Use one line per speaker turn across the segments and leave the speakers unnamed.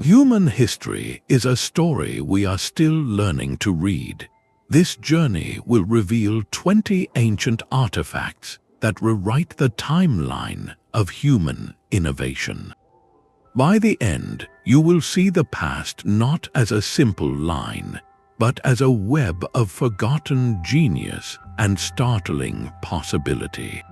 Human history is a story we are still learning to read. This journey will reveal 20 ancient artifacts that rewrite the timeline of human innovation. By the end, you will see the past not as a simple line, but as a web of forgotten genius and startling possibility.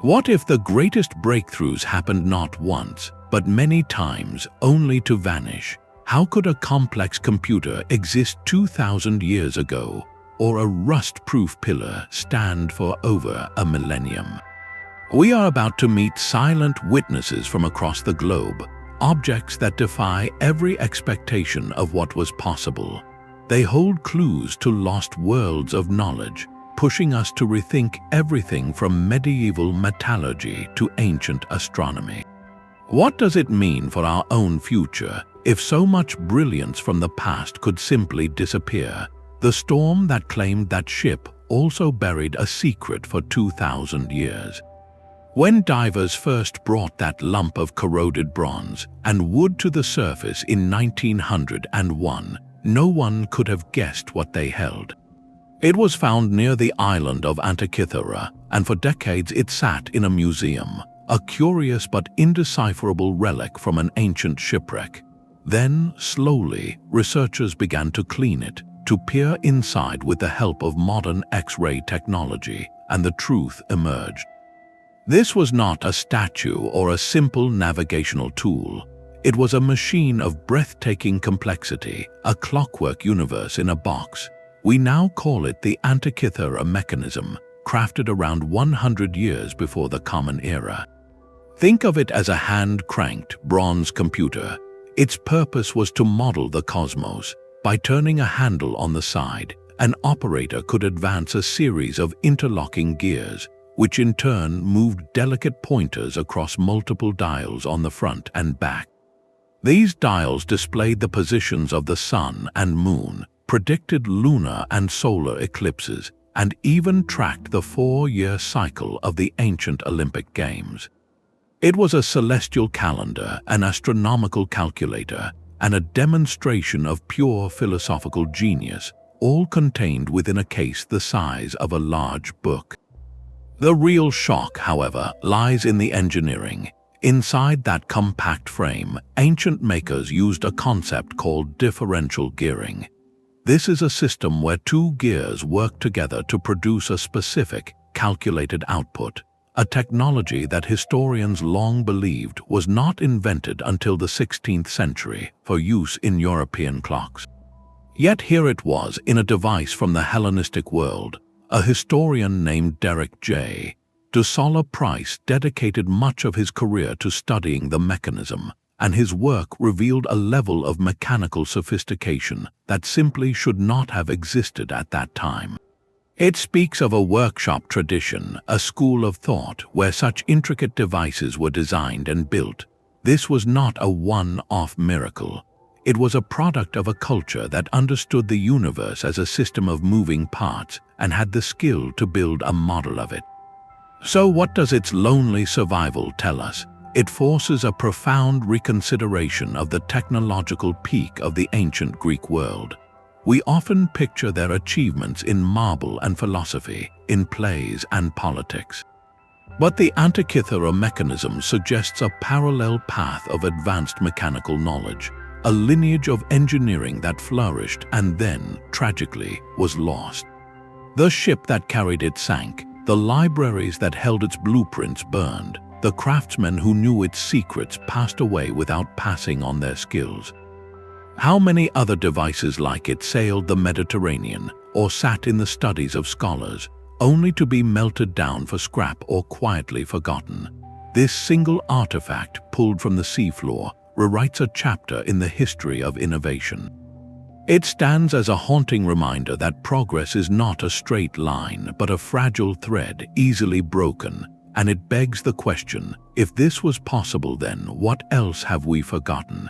What if the greatest breakthroughs happened not once, but many times, only to vanish? How could a complex computer exist 2,000 years ago, or a rust-proof pillar stand for over a millennium? We are about to meet silent witnesses from across the globe, objects that defy every expectation of what was possible. They hold clues to lost worlds of knowledge, pushing us to rethink everything from medieval metallurgy to ancient astronomy. What does it mean for our own future if so much brilliance from the past could simply disappear? The storm that claimed that ship also buried a secret for 2,000 years. When divers first brought that lump of corroded bronze and wood to the surface in 1901, no one could have guessed what they held. It was found near the island of Antikythera, and for decades it sat in a museum, a curious but indecipherable relic from an ancient shipwreck. Then, slowly, researchers began to clean it, to peer inside with the help of modern X-ray technology, and the truth emerged. This was not a statue or a simple navigational tool. It was a machine of breathtaking complexity, a clockwork universe in a box. We now call it the Antikythera Mechanism, crafted around 100 years before the Common Era. Think of it as a hand-cranked bronze computer. Its purpose was to model the cosmos. By turning a handle on the side, an operator could advance a series of interlocking gears, which in turn moved delicate pointers across multiple dials on the front and back. These dials displayed the positions of the sun and moon, predicted lunar and solar eclipses, and even tracked the 4-year cycle of the ancient Olympic Games. It was a celestial calendar, an astronomical calculator, and a demonstration of pure philosophical genius, all contained within a case the size of a large book. The real shock, however, lies in the engineering. Inside that compact frame, ancient makers used a concept called differential gearing. This is a system where two gears work together to produce a specific, calculated output, a technology that historians long believed was not invented until the 16th century for use in European clocks. Yet here it was in a device from the Hellenistic world. A historian named Derek J. Dusola Price dedicated much of his career to studying the mechanism, and his work revealed a level of mechanical sophistication that simply should not have existed at that time. It speaks of a workshop tradition, a school of thought where such intricate devices were designed and built. This was not a one-off miracle. It was a product of a culture that understood the universe as a system of moving parts and had the skill to build a model of it. So what does its lonely survival tell us? It forces a profound reconsideration of the technological peak of the ancient Greek world. We often picture their achievements in marble and philosophy, in plays and politics. But the Antikythera Mechanism suggests a parallel path of advanced mechanical knowledge, a lineage of engineering that flourished and then, tragically, was lost. The ship that carried it sank, the libraries that held its blueprints burned, the craftsmen who knew its secrets passed away without passing on their skills. How many other devices like it sailed the Mediterranean or sat in the studies of scholars, only to be melted down for scrap or quietly forgotten? This single artifact, pulled from the seafloor, rewrites a chapter in the history of innovation. It stands as a haunting reminder that progress is not a straight line, but a fragile thread, easily broken, and it begs the question, if this was possible then, what else have we forgotten?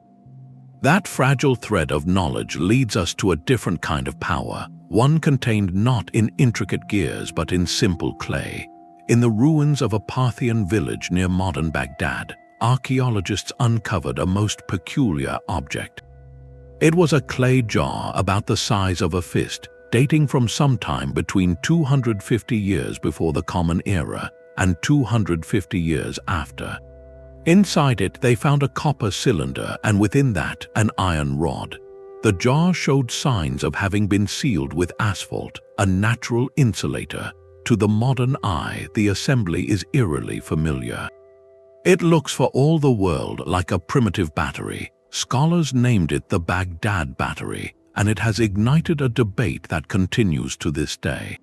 That fragile thread of knowledge leads us to a different kind of power, one contained not in intricate gears but in simple clay. In the ruins of a Parthian village near modern Baghdad, archaeologists uncovered a most peculiar object. It was a clay jar about the size of a fist, dating from sometime between 250 years before the Common Era and 250 years after. Inside it, they found a copper cylinder and within that, an iron rod. The jar showed signs of having been sealed with asphalt, a natural insulator. To the modern eye, the assembly is eerily familiar. It looks for all the world like a primitive battery. Scholars named it the Baghdad Battery, and it has ignited a debate that continues to this day.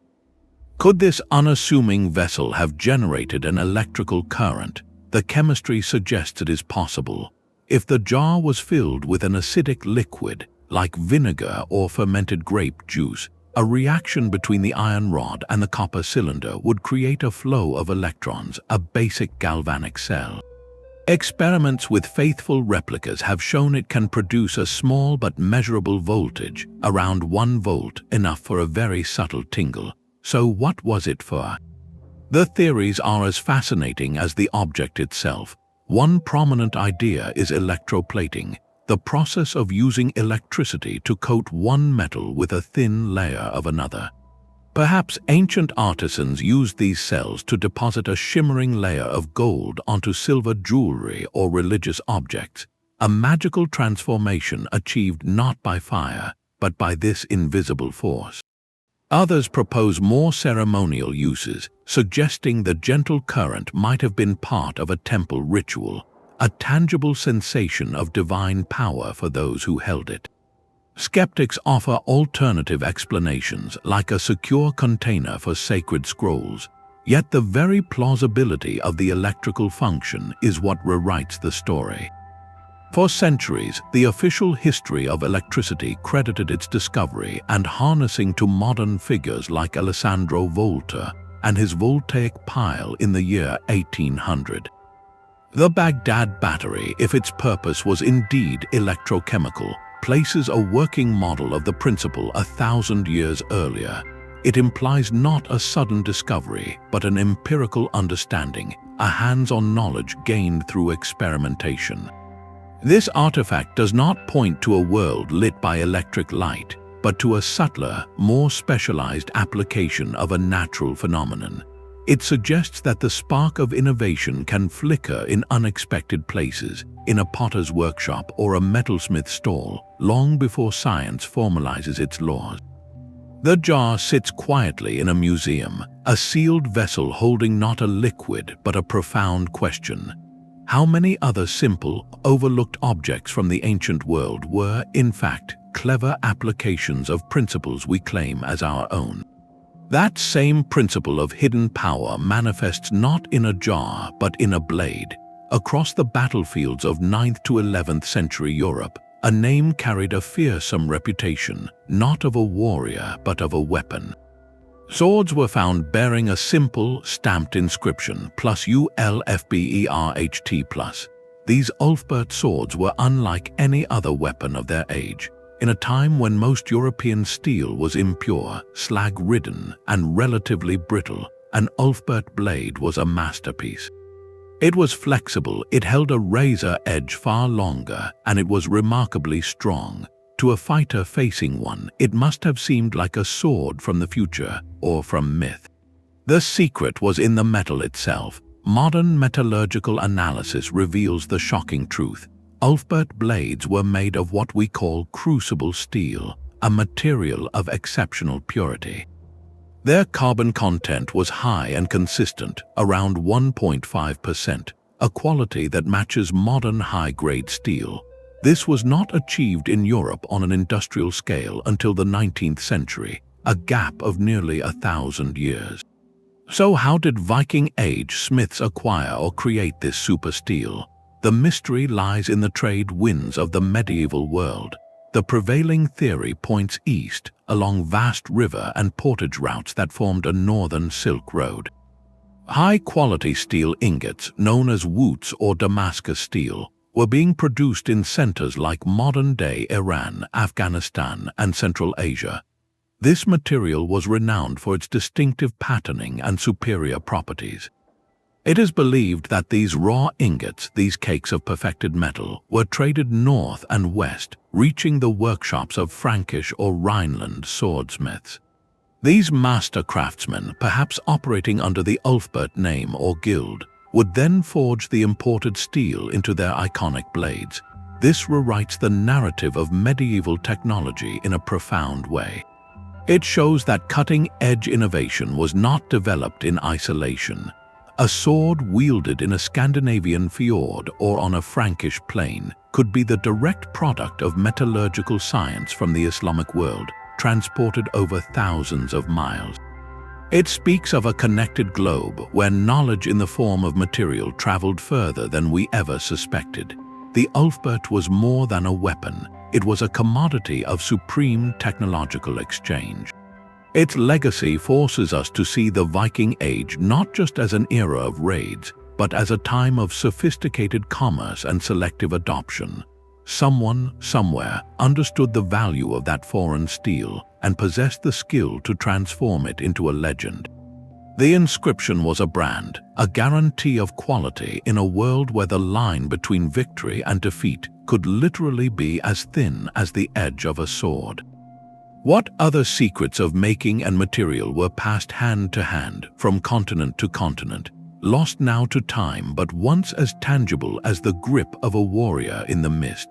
Could this unassuming vessel have generated an electrical current? The chemistry suggests it is possible. If the jar was filled with an acidic liquid, like vinegar or fermented grape juice, a reaction between the iron rod and the copper cylinder would create a flow of electrons, a basic galvanic cell. Experiments with faithful replicas have shown it can produce a small but measurable voltage, around 1 volt, enough for a very subtle tingle. So what was it for? The theories are as fascinating as the object itself. One prominent idea is electroplating, the process of using electricity to coat one metal with a thin layer of another. Perhaps ancient artisans used these cells to deposit a shimmering layer of gold onto silver jewelry or religious objects, a magical transformation achieved not by fire, but by this invisible force. Others propose more ceremonial uses, suggesting the gentle current might have been part of a temple ritual, a tangible sensation of divine power for those who held it. Skeptics offer alternative explanations, like a secure container for sacred scrolls, yet the very plausibility of the electrical function is what rewrites the story. For centuries, the official history of electricity credited its discovery and harnessing to modern figures like Alessandro Volta and his voltaic pile in the year 1800. The Baghdad Battery, if its purpose was indeed electrochemical, places a working model of the principle 1,000 years earlier. It implies not a sudden discovery, but an empirical understanding, a hands-on knowledge gained through experimentation. This artifact does not point to a world lit by electric light, but to a subtler, more specialized application of a natural phenomenon. It suggests that the spark of innovation can flicker in unexpected places, in a potter's workshop or a metalsmith stall, long before science formalizes its laws. The jar sits quietly in a museum, a sealed vessel holding not a liquid but a profound question. How many other simple, overlooked objects from the ancient world were, in fact, clever applications of principles we claim as our own? That same principle of hidden power manifests not in a jar but in a blade. Across the battlefields of 9th to 11th century Europe, a name carried a fearsome reputation, not of a warrior but of a weapon. Swords were found bearing a simple, stamped inscription, plus ULFBERHT+. These Ulfberht swords were unlike any other weapon of their age. In a time when most European steel was impure, slag-ridden, and relatively brittle, an Ulfberht blade was a masterpiece. It was flexible, it held a razor edge far longer, and it was remarkably strong. To a fighter facing one, it must have seemed like a sword from the future or from myth. The secret was in the metal itself. Modern metallurgical analysis reveals the shocking truth. Ulfberht blades were made of what we call crucible steel, a material of exceptional purity. Their carbon content was high and consistent, around 1.5%, a quality that matches modern high-grade steel. This was not achieved in Europe on an industrial scale until the 19th century, a gap of nearly 1,000 years. So how did Viking Age smiths acquire or create this super steel? The mystery lies in the trade winds of the medieval world. The prevailing theory points east, along vast river and portage routes that formed a northern Silk Road. High-quality steel ingots, known as woots or Damascus steel, were being produced in centers like modern-day Iran, Afghanistan, and Central Asia. This material was renowned for its distinctive patterning and superior properties. It is believed that these raw ingots, these cakes of perfected metal, were traded north and west, reaching the workshops of Frankish or Rhineland swordsmiths. These master craftsmen, perhaps operating under the Ulfberht name or guild, would then forge the imported steel into their iconic blades. This rewrites the narrative of medieval technology in a profound way. It shows that cutting-edge innovation was not developed in isolation. A sword wielded in a Scandinavian fjord or on a Frankish plain could be the direct product of metallurgical science from the Islamic world, transported over thousands of miles. It speaks of a connected globe where knowledge in the form of material traveled further than we ever suspected. The Ulfberht was more than a weapon. It was a commodity of supreme technological exchange. Its legacy forces us to see the Viking Age not just as an era of raids, but as a time of sophisticated commerce and selective adoption. Someone, somewhere, understood the value of that foreign steel and possessed the skill to transform it into a legend. The inscription was a brand, a guarantee of quality in a world where the line between victory and defeat could literally be as thin as the edge of a sword. What other secrets of making and material were passed hand to hand, from continent to continent, lost now to time but once as tangible as the grip of a warrior in the mist?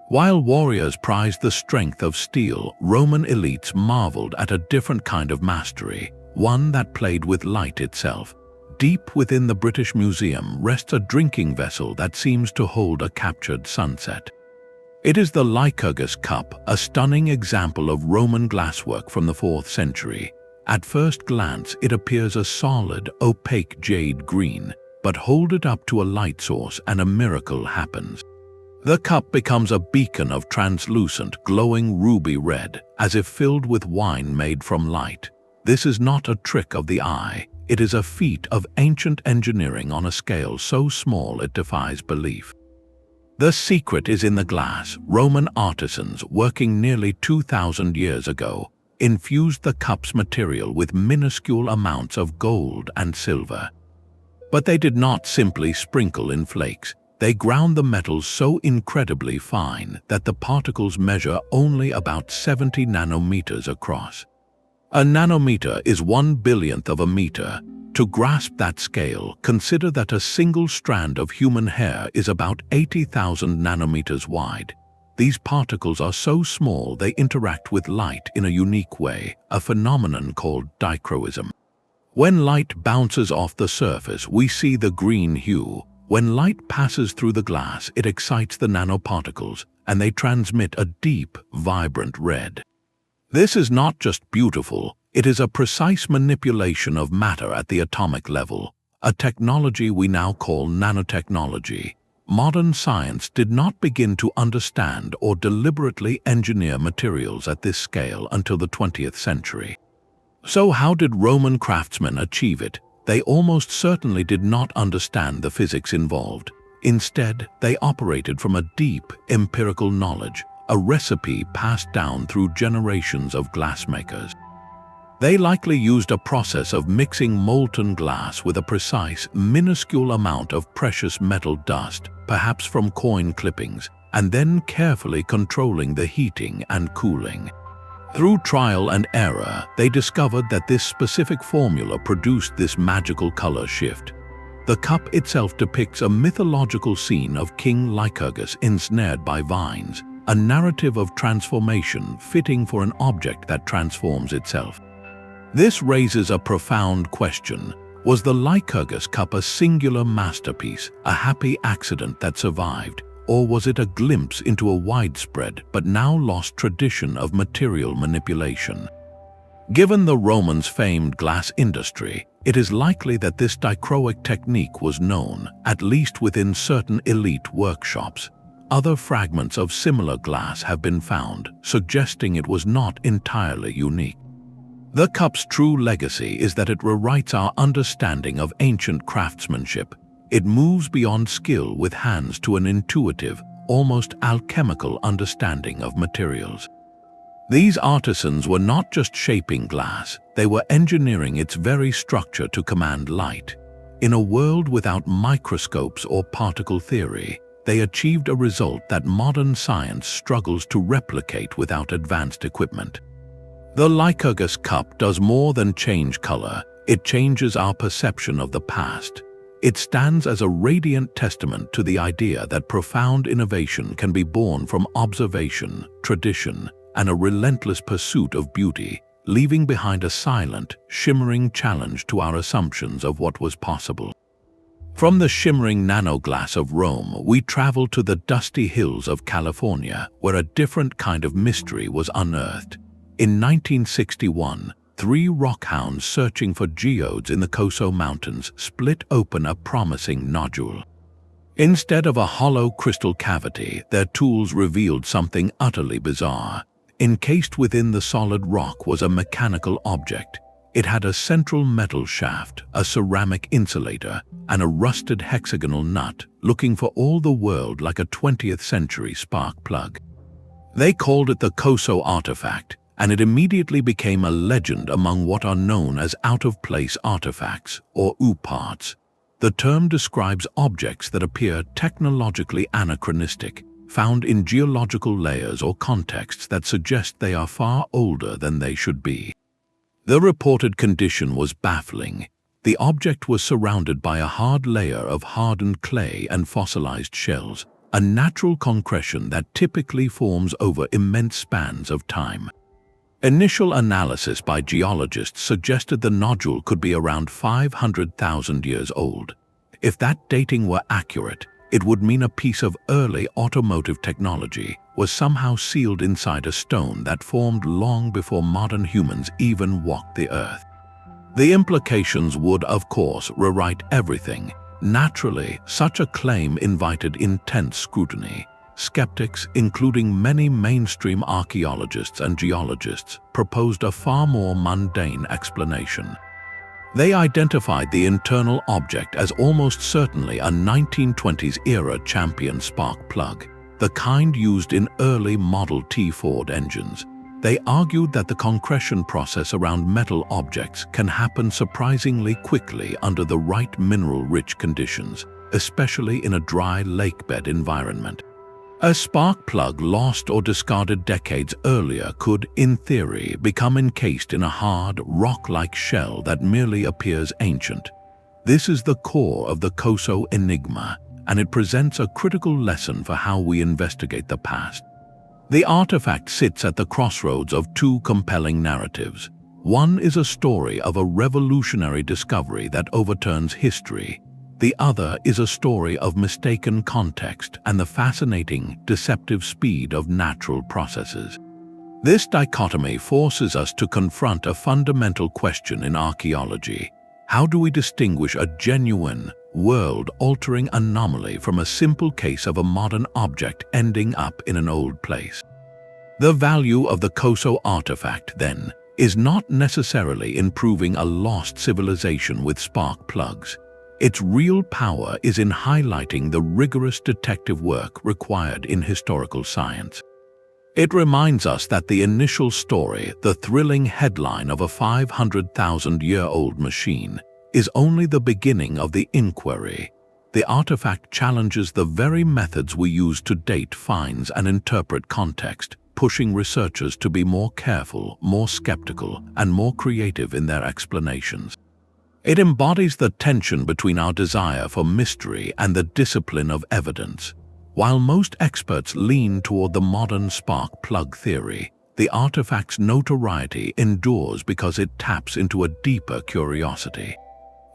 While warriors prized the strength of steel, Roman elites marveled at a different kind of mastery, one that played with light itself. Deep within the British Museum rests a drinking vessel that seems to hold a captured sunset. It is the Lycurgus Cup, a stunning example of Roman glasswork from the 4th century. At first glance, it appears a solid, opaque jade green, but hold it up to a light source and a miracle happens. The cup becomes a beacon of translucent, glowing ruby red, as if filled with wine made from light. This is not a trick of the eye. It is a feat of ancient engineering on a scale so small it defies belief. The secret is in the glass. Roman artisans, working nearly 2,000 years ago, infused the cup's material with minuscule amounts of gold and silver. But they did not simply sprinkle in flakes. They ground the metals so incredibly fine that the particles measure only about 70 nanometers across. A nanometer is 1/1000th of a meter. To grasp that scale, consider that a single strand of human hair is about 80,000 nanometers wide. These particles are so small they interact with light in a unique way, a phenomenon called dichroism. When light bounces off the surface, we see the green hue. When light passes through the glass, it excites the nanoparticles, and they transmit a deep, vibrant red. This is not just beautiful, it is a precise manipulation of matter at the atomic level, a technology we now call nanotechnology. Modern science did not begin to understand or deliberately engineer materials at this scale until the 20th century. So how did Roman craftsmen achieve it? They almost certainly did not understand the physics involved. Instead, they operated from a deep, empirical knowledge, a recipe passed down through generations of glassmakers. They likely used a process of mixing molten glass with a precise, minuscule amount of precious metal dust, perhaps from coin clippings, and then carefully controlling the heating and cooling. Through trial and error, they discovered that this specific formula produced this magical color shift. The cup itself depicts a mythological scene of King Lycurgus ensnared by vines, a narrative of transformation fitting for an object that transforms itself. This raises a profound question. Was the Lycurgus Cup a singular masterpiece, a happy accident that survived, or was it a glimpse into a widespread but now lost tradition of material manipulation? Given the Romans' famed glass industry, it is likely that this dichroic technique was known, at least within certain elite workshops. Other fragments of similar glass have been found, suggesting it was not entirely unique. The cup's true legacy is that it rewrites our understanding of ancient craftsmanship. It moves beyond skill with hands to an intuitive, almost alchemical understanding of materials. These artisans were not just shaping glass, they were engineering its very structure to command light. In a world without microscopes or particle theory, they achieved a result that modern science struggles to replicate without advanced equipment. The Lycurgus Cup does more than change color, it changes our perception of the past. It stands as a radiant testament to the idea that profound innovation can be born from observation, tradition, and a relentless pursuit of beauty, leaving behind a silent, shimmering challenge to our assumptions of what was possible. From the shimmering nanoglass of Rome, we travel to the dusty hills of California, where a different kind of mystery was unearthed. In 1961, 3 rockhounds searching for geodes in the Coso Mountains split open a promising nodule. Instead of a hollow crystal cavity, their tools revealed something utterly bizarre. Encased within the solid rock was a mechanical object. It had a central metal shaft, a ceramic insulator, and a rusted hexagonal nut, looking for all the world like a 20th-century spark plug. They called it the Coso Artifact, and it immediately became a legend among what are known as out-of-place artifacts, or UParts. The term describes objects that appear technologically anachronistic, found in geological layers or contexts that suggest they are far older than they should be. The reported condition was baffling. The object was surrounded by a hard layer of hardened clay and fossilized shells, a natural concretion that typically forms over immense spans of time. Initial analysis by geologists suggested the nodule could be around 500,000 years old. If that dating were accurate, it would mean a piece of early automotive technology was somehow sealed inside a stone that formed long before modern humans even walked the earth. The implications would, of course, rewrite everything. Naturally, such a claim invited intense scrutiny. Skeptics, including many mainstream archaeologists and geologists, proposed a far more mundane explanation. They identified the internal object as almost certainly a 1920s-era champion spark plug, the kind used in early Model T Ford engines. They argued that the concretion process around metal objects can happen surprisingly quickly under the right mineral-rich conditions, especially in a dry lakebed environment. A spark plug lost or discarded decades earlier could, in theory, become encased in a hard, rock-like shell that merely appears ancient. This is the core of the Coso enigma, and it presents a critical lesson for how we investigate the past. The artifact sits at the crossroads of 2 compelling narratives. One is a story of a revolutionary discovery that overturns history. The other is a story of mistaken context and the fascinating, deceptive speed of natural processes. This dichotomy forces us to confront a fundamental question in archaeology. How do we distinguish a genuine, world-altering anomaly from a simple case of a modern object ending up in an old place? The value of the Coso artifact, then, is not necessarily in proving a lost civilization with spark plugs. Its real power is in highlighting the rigorous detective work required in historical science. It reminds us that the initial story, the thrilling headline of a 500,000-year-old machine, is only the beginning of the inquiry. The artifact challenges the very methods we use to date finds and interpret context, pushing researchers to be more careful, more skeptical, and more creative in their explanations. It embodies the tension between our desire for mystery and the discipline of evidence. While most experts lean toward the modern spark plug theory, the artifact's notoriety endures because it taps into a deeper curiosity.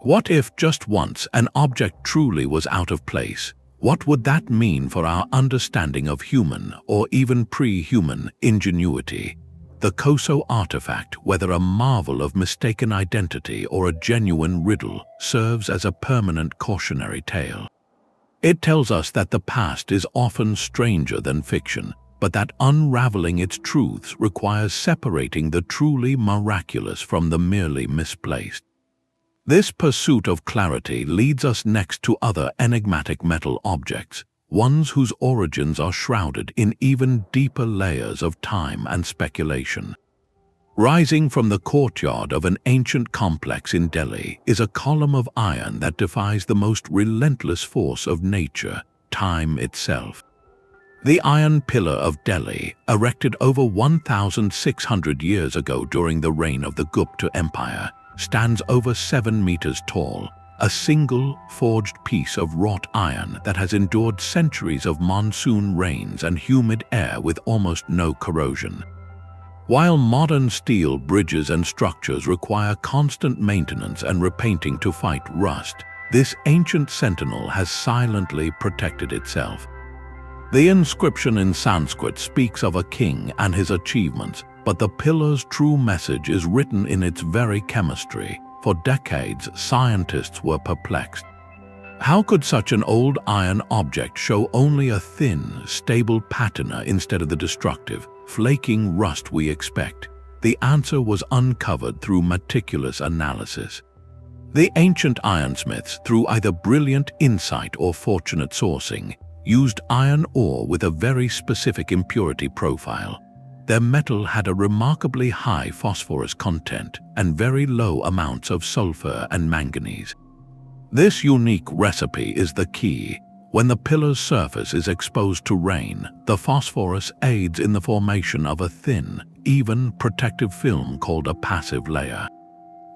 What if, just once, an object truly was out of place? What would that mean for our understanding of human, or even pre-human, ingenuity? The Coso artifact, whether a marvel of mistaken identity or a genuine riddle, serves as a permanent cautionary tale. It tells us that the past is often stranger than fiction, but that unraveling its truths requires separating the truly miraculous from the merely misplaced. This pursuit of clarity leads us next to other enigmatic metal objects, ones whose origins are shrouded in even deeper layers of time and speculation. Rising from the courtyard of an ancient complex in Delhi is a column of iron that defies the most relentless force of nature, time itself. The Iron Pillar of Delhi, erected over 1,600 years ago during the reign of the Gupta Empire, stands over 7 meters tall, a single forged piece of wrought iron that has endured centuries of monsoon rains and humid air with almost no corrosion. While modern steel bridges and structures require constant maintenance and repainting to fight rust, this ancient sentinel has silently protected itself. The inscription in Sanskrit speaks of a king and his achievements, but the pillar's true message is written in its very chemistry. For decades, scientists were perplexed. How could such an old iron object show only a thin, stable patina instead of the destructive, flaking rust we expect? The answer was uncovered through meticulous analysis. The ancient ironsmiths, through either brilliant insight or fortunate sourcing, used iron ore with a very specific impurity profile. Their metal had a remarkably high phosphorus content and very low amounts of sulfur and manganese. This unique recipe is the key. When the pillar's surface is exposed to rain, the phosphorus aids in the formation of a thin, even protective film called a passive layer.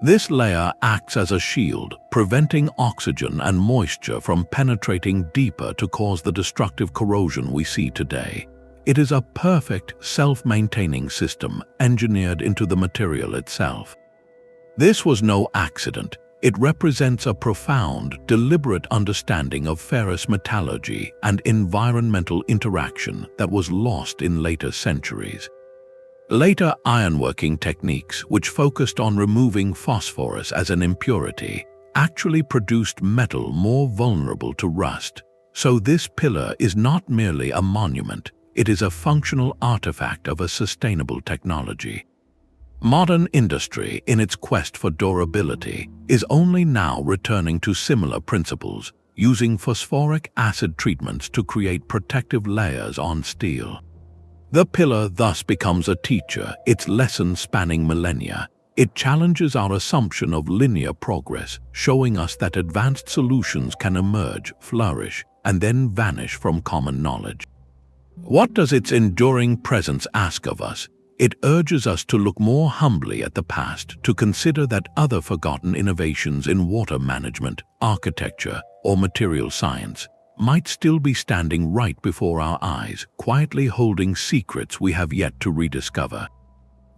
This layer acts as a shield, preventing oxygen and moisture from penetrating deeper to cause the destructive corrosion we see today. It is a perfect, self-maintaining system engineered into the material itself. This was no accident. It represents a profound, deliberate understanding of ferrous metallurgy and environmental interaction that was lost in later centuries. Later ironworking techniques, which focused on removing phosphorus as an impurity, actually produced metal more vulnerable to rust. So this pillar is not merely a monument, it is a functional artifact of a sustainable technology. Modern industry, in its quest for durability, is only now returning to similar principles, using phosphoric acid treatments to create protective layers on steel. The pillar thus becomes a teacher, its lessons spanning millennia. It challenges our assumption of linear progress, showing us that advanced solutions can emerge, flourish, and then vanish from common knowledge. What does its enduring presence ask of us? It urges us to look more humbly at the past, to consider that other forgotten innovations in water management, architecture, or material science might still be standing right before our eyes, quietly holding secrets we have yet to rediscover.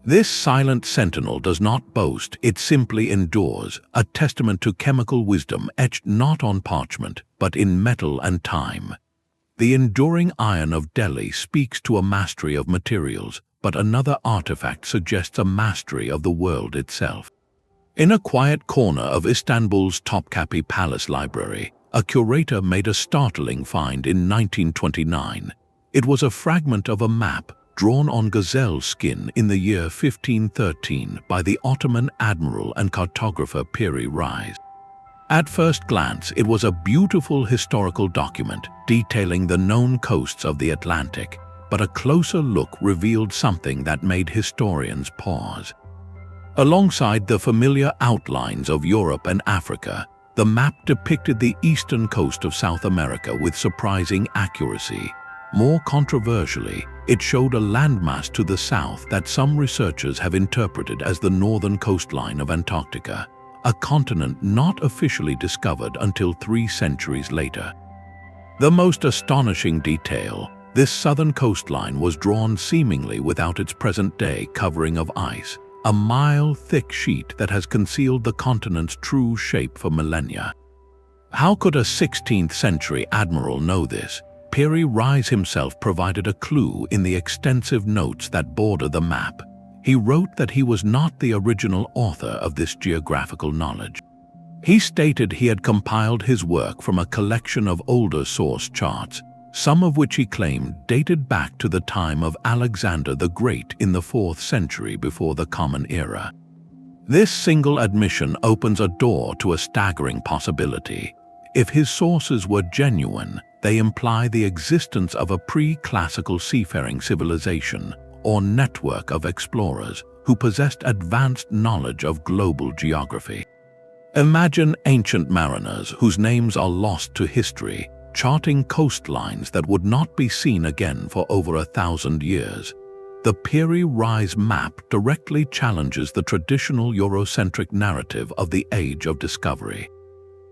This silent sentinel does not boast, it simply endures, a testament to chemical wisdom etched not on parchment, but in metal and time. The enduring iron of Delhi speaks to a mastery of materials, but another artifact suggests a mastery of the world itself. In a quiet corner of Istanbul's Topkapi Palace Library, a curator made a startling find in 1929. It was a fragment of a map drawn on gazelle skin in the year 1513 by the Ottoman admiral and cartographer Piri Reis. At first glance, it was a beautiful historical document detailing the known coasts of the Atlantic, but a closer look revealed something that made historians pause. Alongside the familiar outlines of Europe and Africa, the map depicted the eastern coast of South America with surprising accuracy. More controversially, it showed a landmass to the south that some researchers have interpreted as the northern coastline of Antarctica, a continent not officially discovered until 3 centuries later. The most astonishing detail, this southern coastline was drawn seemingly without its present-day covering of ice, a mile-thick sheet that has concealed the continent's true shape for millennia. How could a 16th-century admiral know this? Piri Reis himself provided a clue in the extensive notes that border the map. He wrote that he was not the original author of this geographical knowledge. He stated he had compiled his work from a collection of older source charts, some of which he claimed dated back to the time of Alexander the Great in the 4th century before the Common Era. This single admission opens a door to a staggering possibility. If his sources were genuine, they imply the existence of a pre-classical seafaring civilization or network of explorers who possessed advanced knowledge of global geography. Imagine ancient mariners whose names are lost to history, charting coastlines that would not be seen again for over 1,000 years. The Piri Reis Map directly challenges the traditional Eurocentric narrative of the Age of Discovery.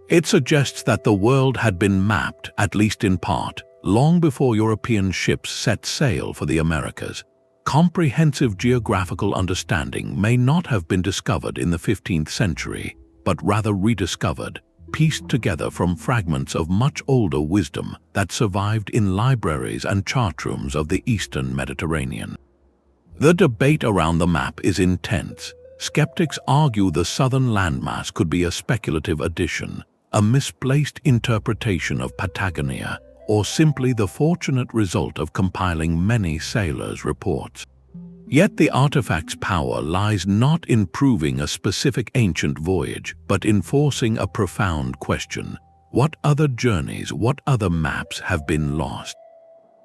It suggests that the world had been mapped, at least in part, long before European ships set sail for the Americas. Comprehensive geographical understanding may not have been discovered in the 15th century, but rather rediscovered, pieced together from fragments of much older wisdom that survived in libraries and chartrooms of the Eastern Mediterranean. The debate around the map is intense. Skeptics argue the southern landmass could be a speculative addition, a misplaced interpretation of Patagonia, or simply the fortunate result of compiling many sailors' reports. Yet the artifact's power lies not in proving a specific ancient voyage, but in forcing a profound question. What other journeys, what other maps have been lost?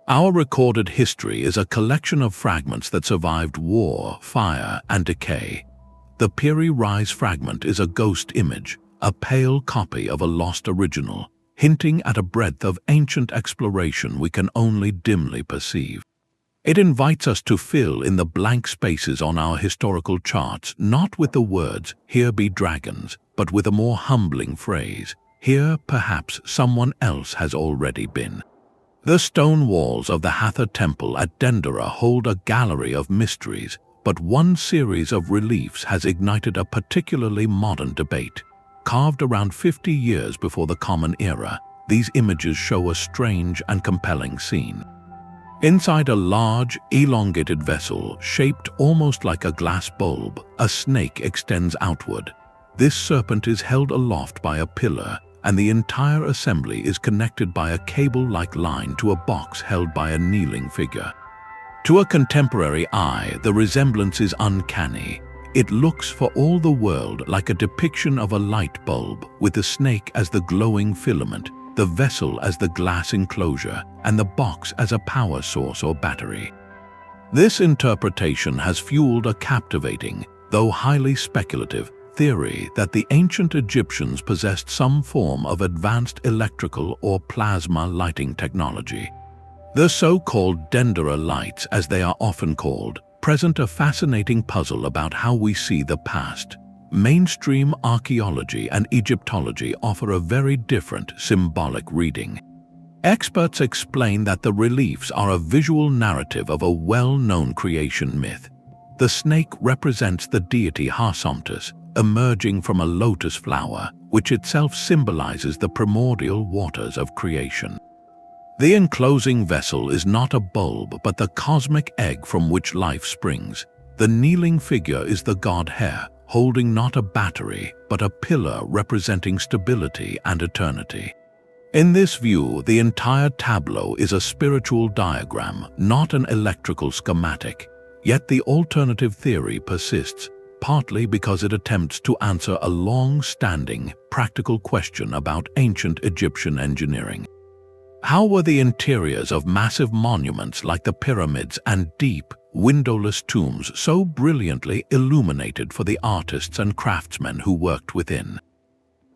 Our recorded history is a collection of fragments that survived war, fire, and decay. The Piri Reis fragment is a ghost image, a pale copy of a lost original, hinting at a breadth of ancient exploration we can only dimly perceive. It invites us to fill in the blank spaces on our historical charts, not with the words, "Here be dragons," but with a more humbling phrase, "Here perhaps someone else has already been." The stone walls of the Hathor Temple at Dendera hold a gallery of mysteries, but one series of reliefs has ignited a particularly modern debate. Carved around 50 years before the Common Era, these images show a strange and compelling scene. Inside a large, elongated vessel, shaped almost like a glass bulb, a snake extends outward. This serpent is held aloft by a pillar, and the entire assembly is connected by a cable-like line to a box held by a kneeling figure. To a contemporary eye, the resemblance is uncanny. It looks for all the world like a depiction of a light bulb, with the snake as the glowing filament, the vessel as the glass enclosure, and the box as a power source or battery. This interpretation has fueled a captivating, though highly speculative, theory that the ancient Egyptians possessed some form of advanced electrical or plasma lighting technology. The so-called Dendera lights, as they are often called, present a fascinating puzzle about how we see the past. Mainstream archaeology and Egyptology offer a very different symbolic reading. Experts explain that the reliefs are a visual narrative of a well-known creation myth. The snake represents the deity Harsomptus, emerging from a lotus flower, which itself symbolizes the primordial waters of creation. The enclosing vessel is not a bulb, but the cosmic egg from which life springs. The kneeling figure is the god Her, holding not a battery, but a pillar representing stability and eternity. In this view, the entire tableau is a spiritual diagram, not an electrical schematic. Yet the alternative theory persists, partly because it attempts to answer a long-standing, practical question about ancient Egyptian engineering. How were the interiors of massive monuments like the pyramids and deep, windowless tombs so brilliantly illuminated for the artists and craftsmen who worked within?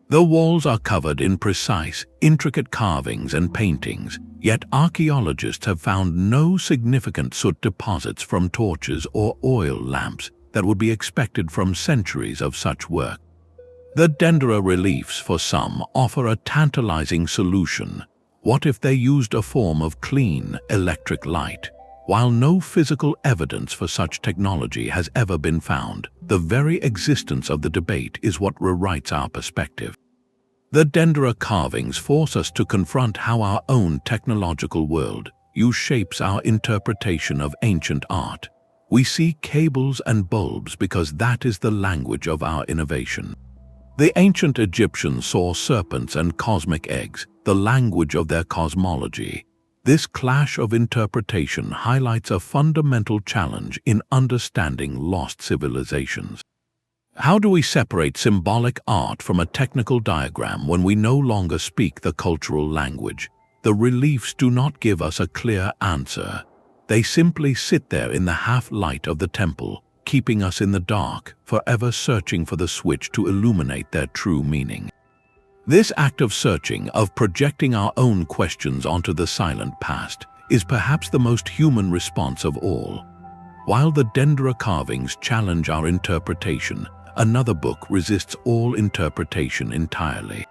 The walls are covered in precise, intricate carvings and paintings, yet archaeologists have found no significant soot deposits from torches or oil lamps that would be expected from centuries of such work. The Dendera reliefs, for some, offer a tantalizing solution. What if they used a form of clean, electric light? While no physical evidence for such technology has ever been found, the very existence of the debate is what rewrites our perspective. The Dendera carvings force us to confront how our own technological world shapes our interpretation of ancient art. We see cables and bulbs because that is the language of our innovation. The ancient Egyptians saw serpents and cosmic eggs, the language of their cosmology. This clash of interpretation highlights a fundamental challenge in understanding lost civilizations. How do we separate symbolic art from a technical diagram when we no longer speak the cultural language? The reliefs do not give us a clear answer. They simply sit there in the half-light of the temple, keeping us in the dark, forever searching for the switch to illuminate their true meaning. This act of searching, of projecting our own questions onto the silent past, is perhaps the most human response of all. While the Dendera carvings challenge our interpretation, another book resists all interpretation entirely.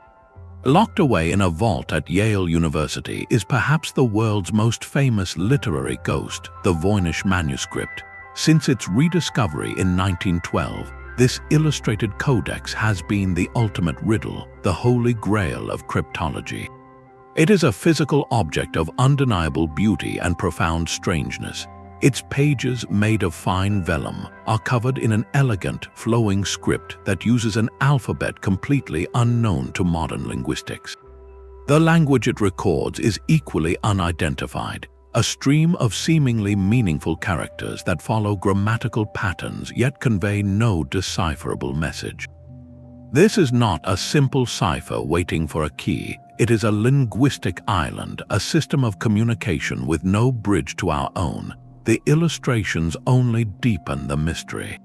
Locked away in a vault at Yale University is perhaps the world's most famous literary ghost, the Voynich Manuscript. Since its rediscovery in 1912, this illustrated codex has been the ultimate riddle, the holy grail of cryptology. It is a physical object of undeniable beauty and profound strangeness. Its pages, made of fine vellum, are covered in an elegant, flowing script that uses an alphabet completely unknown to modern linguistics. The language it records is equally unidentified, a stream of seemingly meaningful characters that follow grammatical patterns yet convey no decipherable message. This is not a simple cipher waiting for a key. It is a linguistic island, a system of communication with no bridge to our own. The illustrations only deepen the mystery.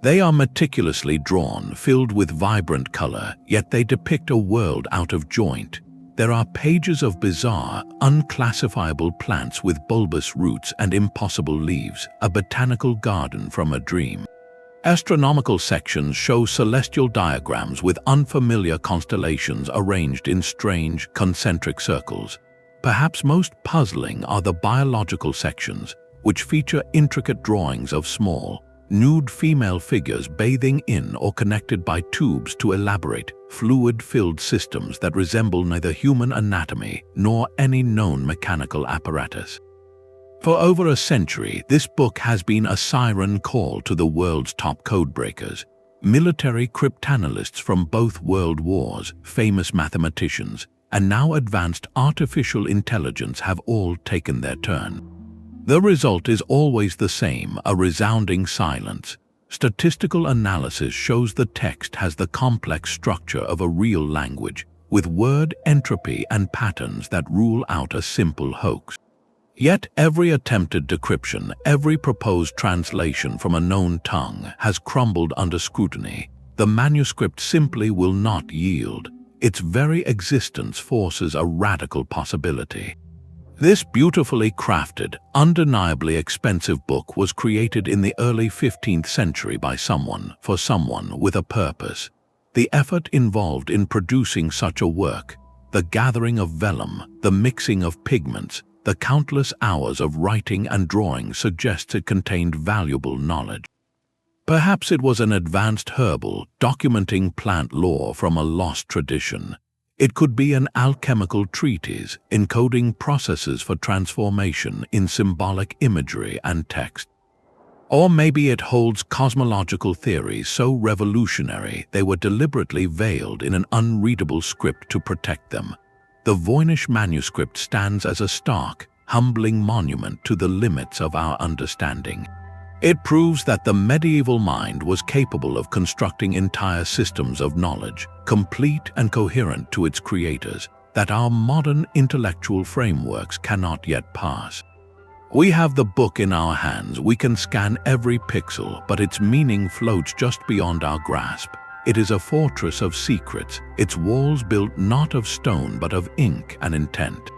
They are meticulously drawn, filled with vibrant color, yet they depict a world out of joint. There are pages of bizarre, unclassifiable plants with bulbous roots and impossible leaves, a botanical garden from a dream. Astronomical sections show celestial diagrams with unfamiliar constellations arranged in strange, concentric circles. Perhaps most puzzling are the biological sections, which feature intricate drawings of small, nude female figures bathing in or connected by tubes to elaborate, fluid-filled systems that resemble neither human anatomy nor any known mechanical apparatus. For over a century, this book has been a siren call to the world's top codebreakers. Military cryptanalysts from both world wars, famous mathematicians, and now advanced artificial intelligence have all taken their turn. The result is always the same, a resounding silence. Statistical analysis shows the text has the complex structure of a real language, with word entropy and patterns that rule out a simple hoax. Yet every attempted decryption, every proposed translation from a known tongue has crumbled under scrutiny. The manuscript simply will not yield. Its very existence forces a radical possibility. This beautifully crafted, undeniably expensive book was created in the early 15th century by someone, for someone, with a purpose. The effort involved in producing such a work, the gathering of vellum, the mixing of pigments, the countless hours of writing and drawing suggests it contained valuable knowledge. Perhaps it was an advanced herbal, documenting plant lore from a lost tradition. It could be an alchemical treatise, encoding processes for transformation in symbolic imagery and text. Or maybe it holds cosmological theories so revolutionary they were deliberately veiled in an unreadable script to protect them. The Voynich Manuscript stands as a stark, humbling monument to the limits of our understanding. It proves that the medieval mind was capable of constructing entire systems of knowledge, complete and coherent to its creators, that our modern intellectual frameworks cannot yet pass. We have the book in our hands, we can scan every pixel, but its meaning floats just beyond our grasp. It is a fortress of secrets, its walls built not of stone but of ink and intent.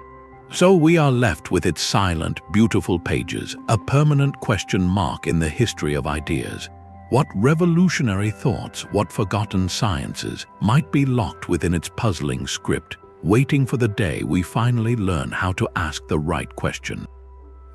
So we are left with its silent, beautiful pages, a permanent question mark in the history of ideas. What revolutionary thoughts, what forgotten sciences might be locked within its puzzling script, waiting for the day we finally learn how to ask the right question?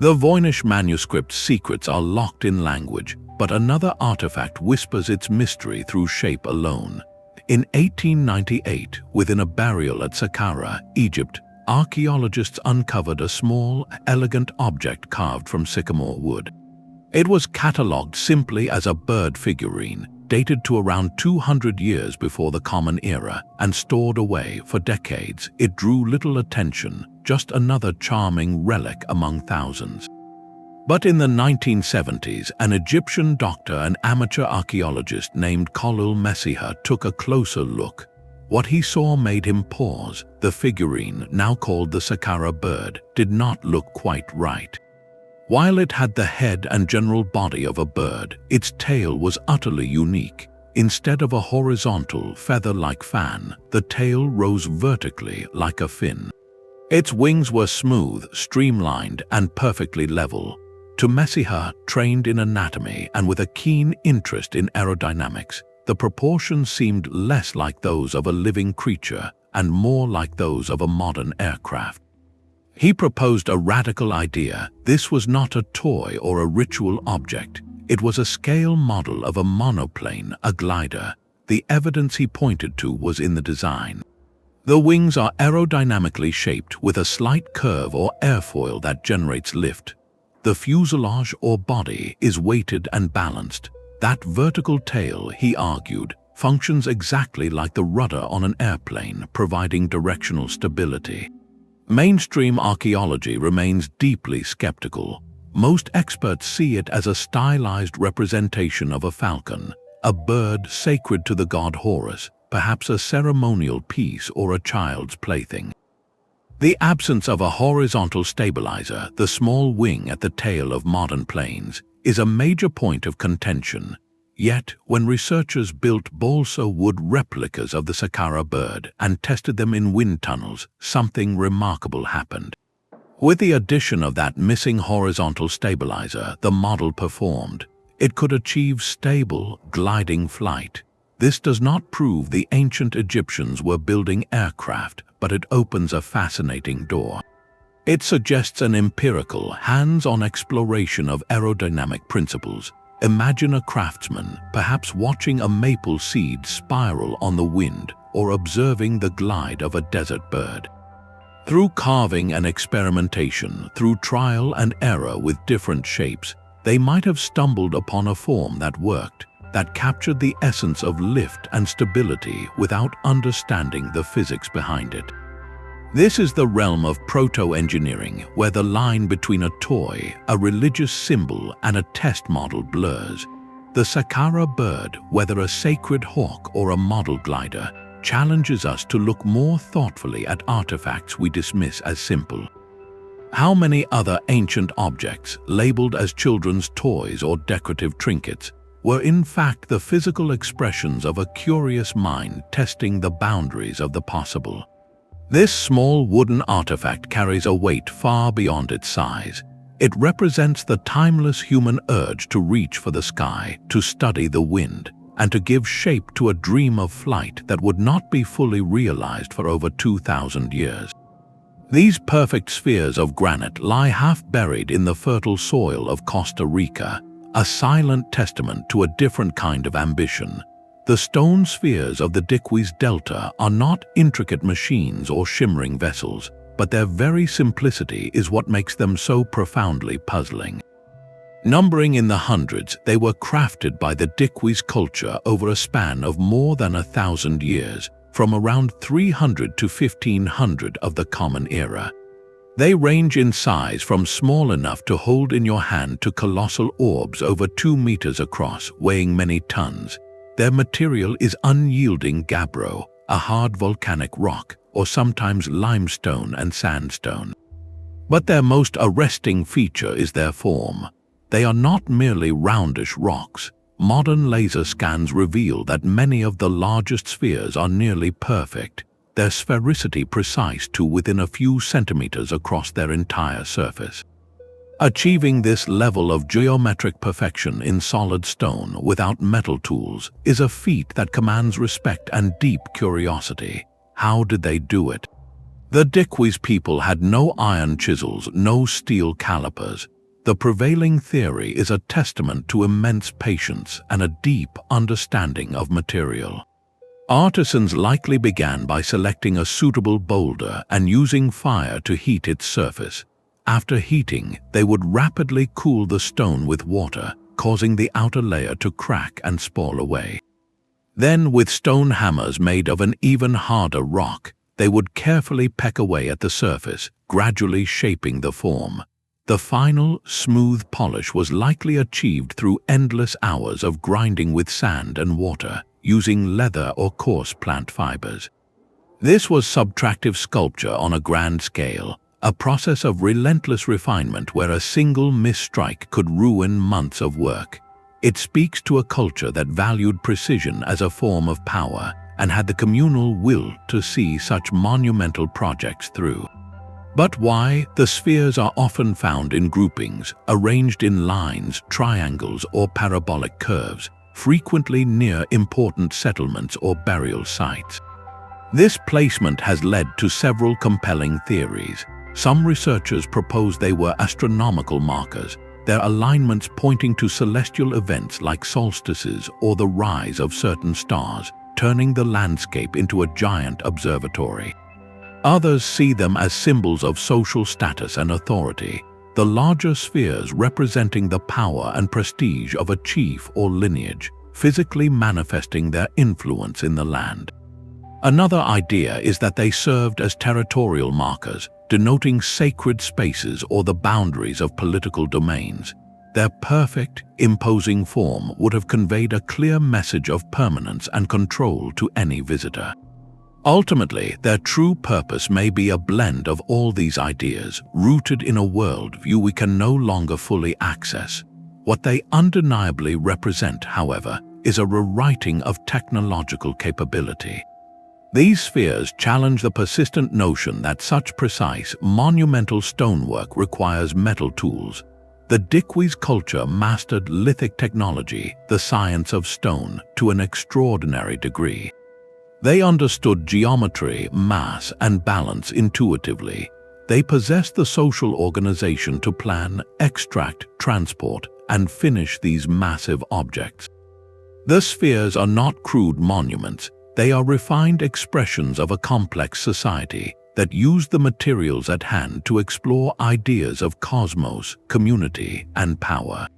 The Voynich Manuscript's secrets are locked in language, but another artifact whispers its mystery through shape alone. In 1898, within a burial at Saqqara, Egypt, archaeologists uncovered a small, elegant object carved from sycamore wood. It was catalogued simply as a bird figurine, dated to around 200 years before the Common Era, and stored away for decades. It drew little attention, just another charming relic among thousands. But in the 1970s, an Egyptian doctor and amateur archaeologist named Khalil Messiha took a closer look. What he saw made him pause. The figurine, now called the Saqqara Bird, did not look quite right. While it had the head and general body of a bird, its tail was utterly unique. Instead of a horizontal, feather-like fan, the tail rose vertically like a fin. Its wings were smooth, streamlined, and perfectly level. To Messiha, trained in anatomy and with a keen interest in aerodynamics, the proportions seemed less like those of a living creature and more like those of a modern aircraft. He proposed a radical idea. This was not a toy or a ritual object. It was a scale model of a monoplane, a glider. The evidence he pointed to was in the design. The wings are aerodynamically shaped with a slight curve or airfoil that generates lift. The fuselage or body is weighted and balanced. That vertical tail, he argued, functions exactly like the rudder on an airplane, providing directional stability. Mainstream archaeology remains deeply skeptical. Most experts see it as a stylized representation of a falcon, a bird sacred to the god Horus, perhaps a ceremonial piece or a child's plaything. The absence of a horizontal stabilizer, the small wing at the tail of modern planes, is a major point of contention. Yet, when researchers built balsa wood replicas of the Saqqara bird and tested them in wind tunnels, something remarkable happened. With the addition of that missing horizontal stabilizer, the model performed. It could achieve stable, gliding flight. This does not prove the ancient Egyptians were building aircraft, but it opens a fascinating door. It suggests an empirical, hands-on exploration of aerodynamic principles. Imagine a craftsman, perhaps watching a maple seed spiral on the wind or observing the glide of a desert bird. Through carving and experimentation, through trial and error with different shapes, they might have stumbled upon a form that worked, that captured the essence of lift and stability without understanding the physics behind it. This is the realm of proto-engineering, where the line between a toy, a religious symbol, and a test model blurs. The Saqqara bird, whether a sacred hawk or a model glider, challenges us to look more thoughtfully at artifacts we dismiss as simple. How many other ancient objects, labeled as children's toys or decorative trinkets, were in fact the physical expressions of a curious mind testing the boundaries of the possible? This small wooden artifact carries a weight far beyond its size. It represents the timeless human urge to reach for the sky, to study the wind, and to give shape to a dream of flight that would not be fully realized for over 2,000 years. These perfect spheres of granite lie half buried in the fertile soil of Costa Rica, a silent testament to a different kind of ambition. The stone spheres of the Diquis Delta are not intricate machines or shimmering vessels, but their very simplicity is what makes them so profoundly puzzling. Numbering in the hundreds, they were crafted by the Diquis culture over a span of more than 1,000 years, from around 300 to 1500 of the Common Era. They range in size from small enough to hold in your hand to colossal orbs over 2 meters across, weighing many tons. Their material is unyielding gabbro, a hard volcanic rock, or sometimes limestone and sandstone. But their most arresting feature is their form. They are not merely roundish rocks. Modern laser scans reveal that many of the largest spheres are nearly perfect, their sphericity precise to within a few centimeters across their entire surface. Achieving this level of geometric perfection in solid stone without metal tools is a feat that commands respect and deep curiosity. How did they do it? The Diquis people had no iron chisels, no steel calipers. The prevailing theory is a testament to immense patience and a deep understanding of material. Artisans likely began by selecting a suitable boulder and using fire to heat its surface. After heating, they would rapidly cool the stone with water, causing the outer layer to crack and spoil away. Then, with stone hammers made of an even harder rock, they would carefully peck away at the surface, gradually shaping the form. The final, smooth polish was likely achieved through endless hours of grinding with sand and water, using leather or coarse plant fibers. This was subtractive sculpture on a grand scale, a process of relentless refinement where a single misstrike could ruin months of work. It speaks to a culture that valued precision as a form of power and had the communal will to see such monumental projects through. But why? The spheres are often found in groupings, arranged in lines, triangles, or parabolic curves, frequently near important settlements or burial sites. This placement has led to several compelling theories. Some researchers propose they were astronomical markers, their alignments pointing to celestial events like solstices or the rise of certain stars, turning the landscape into a giant observatory. Others see them as symbols of social status and authority, the larger spheres representing the power and prestige of a chief or lineage, physically manifesting their influence in the land. Another idea is that they served as territorial markers, denoting sacred spaces or the boundaries of political domains. Their perfect, imposing form would have conveyed a clear message of permanence and control to any visitor. Ultimately, their true purpose may be a blend of all these ideas, rooted in a worldview we can no longer fully access. What they undeniably represent, however, is a rewriting of technological capability. These spheres challenge the persistent notion that such precise, monumental stonework requires metal tools. The Dikwis culture mastered lithic technology, the science of stone, to an extraordinary degree. They understood geometry, mass, and balance intuitively. They possessed the social organization to plan, extract, transport, and finish these massive objects. The spheres are not crude monuments. They are refined expressions of a complex society that used the materials at hand to explore ideas of cosmos, community, and power.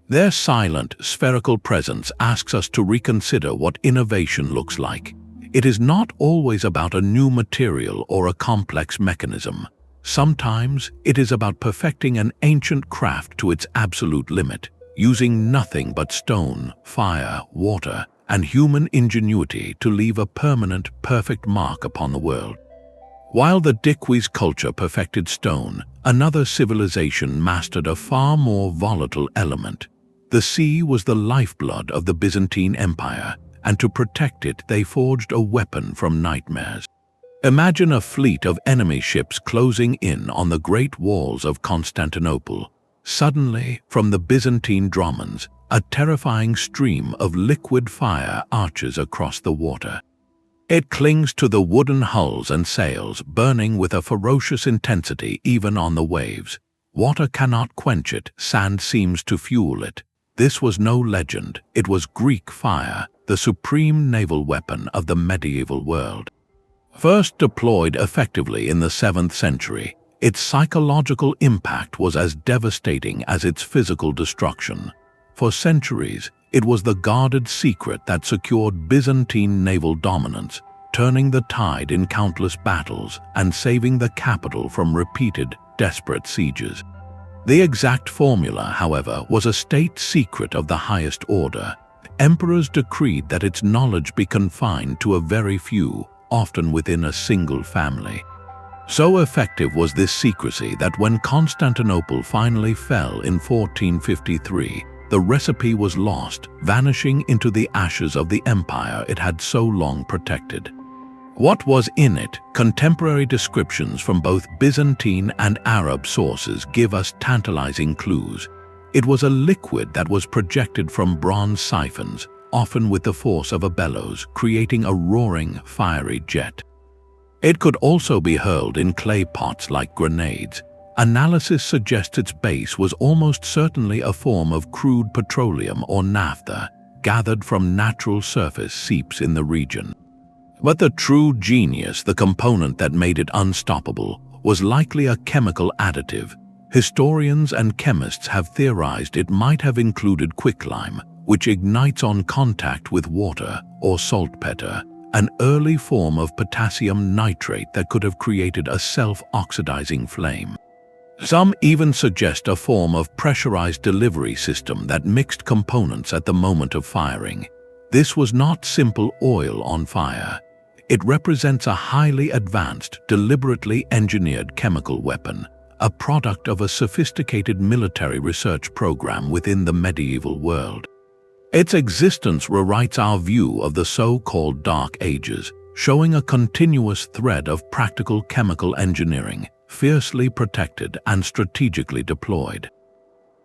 Their silent, spherical presence asks us to reconsider what innovation looks like. It is not always about a new material or a complex mechanism. Sometimes it is about perfecting an ancient craft to its absolute limit, using nothing but stone, fire, water, and human ingenuity to leave a permanent, perfect mark upon the world. While the Dikwis culture perfected stone, another civilization mastered a far more volatile element. The sea was the lifeblood of the Byzantine Empire, and to protect it they forged a weapon from nightmares. Imagine a fleet of enemy ships closing in on the great walls of Constantinople. Suddenly, from the Byzantine dromons, a terrifying stream of liquid fire arches across the water. It clings to the wooden hulls and sails, burning with a ferocious intensity even on the waves. Water cannot quench it, sand seems to fuel it. This was no legend, it was Greek fire, the supreme naval weapon of the medieval world. First deployed effectively in the 7th century, its psychological impact was as devastating as its physical destruction. For centuries, it was the guarded secret that secured Byzantine naval dominance, turning the tide in countless battles and saving the capital from repeated, desperate sieges. The exact formula, however, was a state secret of the highest order. Emperors decreed that its knowledge be confined to a very few, often within a single family. So effective was this secrecy that when Constantinople finally fell in 1453, the recipe was lost, vanishing into the ashes of the empire it had so long protected. What was in it? Contemporary descriptions from both Byzantine and Arab sources give us tantalizing clues. It was a liquid that was projected from bronze siphons, often with the force of a bellows, creating a roaring, fiery jet. It could also be hurled in clay pots like grenades. Analysis suggests its base was almost certainly a form of crude petroleum or naphtha, gathered from natural surface seeps in the region. But the true genius, the component that made it unstoppable, was likely a chemical additive. Historians and chemists have theorized it might have included quicklime, which ignites on contact with water, or saltpeter, an early form of potassium nitrate that could have created a self-oxidizing flame. Some even suggest a form of pressurized delivery system that mixed components at the moment of firing. This was not simple oil on fire. It represents a highly advanced, deliberately engineered chemical weapon, a product of a sophisticated military research program within the medieval world. Its existence rewrites our view of the so-called Dark Ages, showing a continuous thread of practical chemical engineering, fiercely protected and strategically deployed.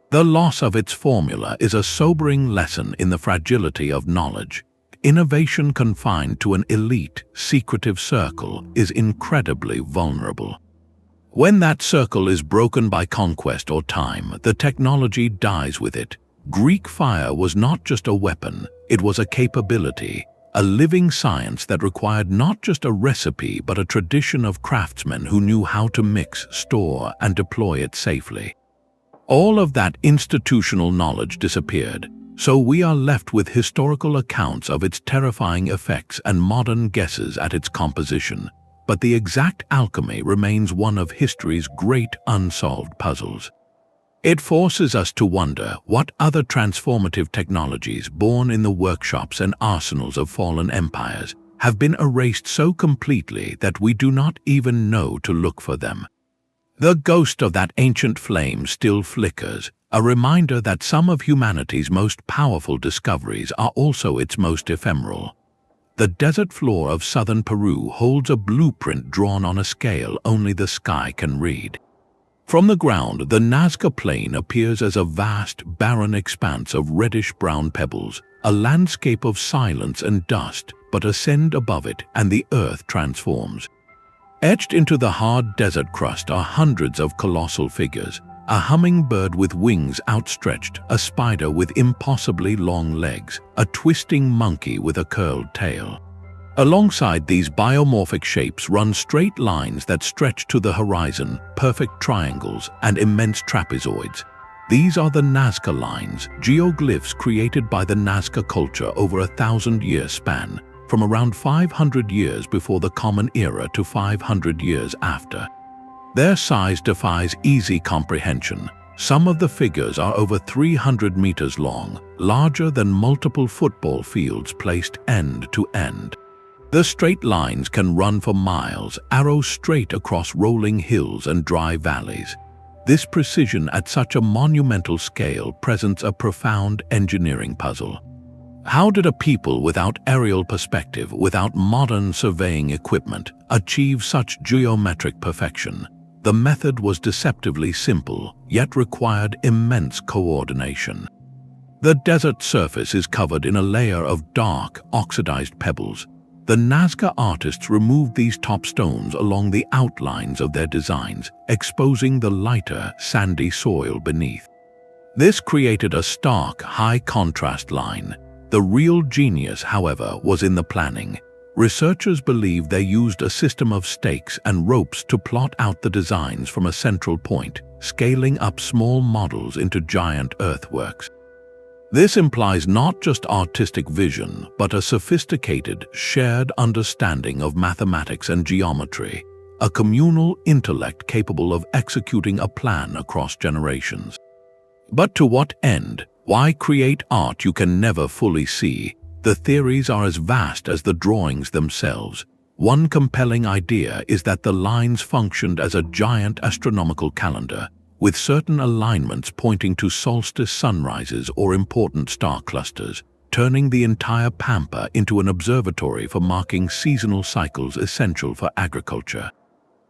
The loss of its formula is a sobering lesson in the fragility of knowledge. Innovation confined to an elite, secretive circle is incredibly vulnerable. When that circle is broken by conquest or time, the technology dies with it. Greek fire was not just a weapon, it was a capability, a living science that required not just a recipe but a tradition of craftsmen who knew how to mix, store, and deploy it safely. All of that institutional knowledge disappeared, so we are left with historical accounts of its terrifying effects and modern guesses at its composition. But the exact alchemy remains one of history's great unsolved puzzles. It forces us to wonder what other transformative technologies born in the workshops and arsenals of fallen empires have been erased so completely that we do not even know to look for them. The ghost of that ancient flame still flickers, a reminder that some of humanity's most powerful discoveries are also its most ephemeral. The desert floor of southern Peru holds a blueprint drawn on a scale only the sky can read. From the ground, the Nazca Plain appears as a vast, barren expanse of reddish-brown pebbles, a landscape of silence and dust, but ascend above it and the earth transforms. Etched into the hard desert crust are hundreds of colossal figures, a hummingbird with wings outstretched, a spider with impossibly long legs, a twisting monkey with a curled tail. Alongside these biomorphic shapes run straight lines that stretch to the horizon, perfect triangles, and immense trapezoids. These are the Nazca Lines, geoglyphs created by the Nazca culture over a 1,000-year span, from around 500 years before the Common Era to 500 years after. Their size defies easy comprehension. Some of the figures are over 300 meters long, larger than multiple football fields placed end to end. The straight lines can run for miles, arrows straight across rolling hills and dry valleys. This precision at such a monumental scale presents a profound engineering puzzle. How did a people without aerial perspective, without modern surveying equipment, achieve such geometric perfection? The method was deceptively simple, yet required immense coordination. The desert surface is covered in a layer of dark, oxidized pebbles. The Nazca artists removed these top stones along the outlines of their designs, exposing the lighter, sandy soil beneath. This created a stark, high-contrast line. The real genius, however, was in the planning. Researchers believe they used a system of stakes and ropes to plot out the designs from a central point, scaling up small models into giant earthworks. This implies not just artistic vision, but a sophisticated, shared understanding of mathematics and geometry, a communal intellect capable of executing a plan across generations. But to what end? Why create art you can never fully see? The theories are as vast as the drawings themselves. One compelling idea is that the lines functioned as a giant astronomical calendar, with certain alignments pointing to solstice sunrises or important star clusters, turning the entire pampa into an observatory for marking seasonal cycles essential for agriculture.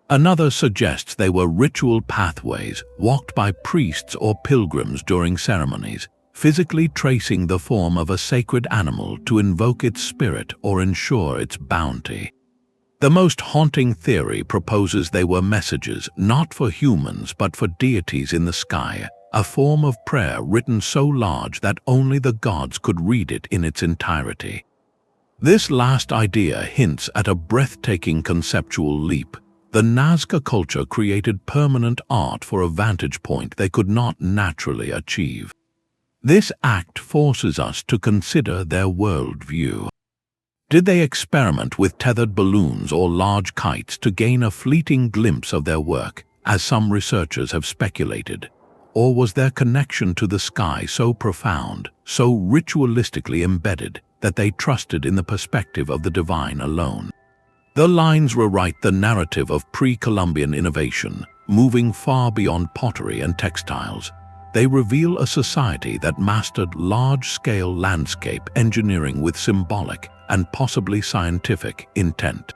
Another suggests they were ritual pathways walked by priests or pilgrims during ceremonies, physically tracing the form of a sacred animal to invoke its spirit or ensure its bounty. The most haunting theory proposes they were messages not for humans but for deities in the sky, a form of prayer written so large that only the gods could read it in its entirety. This last idea hints at a breathtaking conceptual leap. The Nazca culture created permanent art for a vantage point they could not naturally achieve. This act forces us to consider their worldview. Did they experiment with tethered balloons or large kites to gain a fleeting glimpse of their work, as some researchers have speculated? Or was their connection to the sky so profound, so ritualistically embedded, that they trusted in the perspective of the divine alone? The lines rewrite the narrative of pre-Columbian innovation, moving far beyond pottery and textiles. They reveal a society that mastered large-scale landscape engineering with symbolic and possibly scientific intent.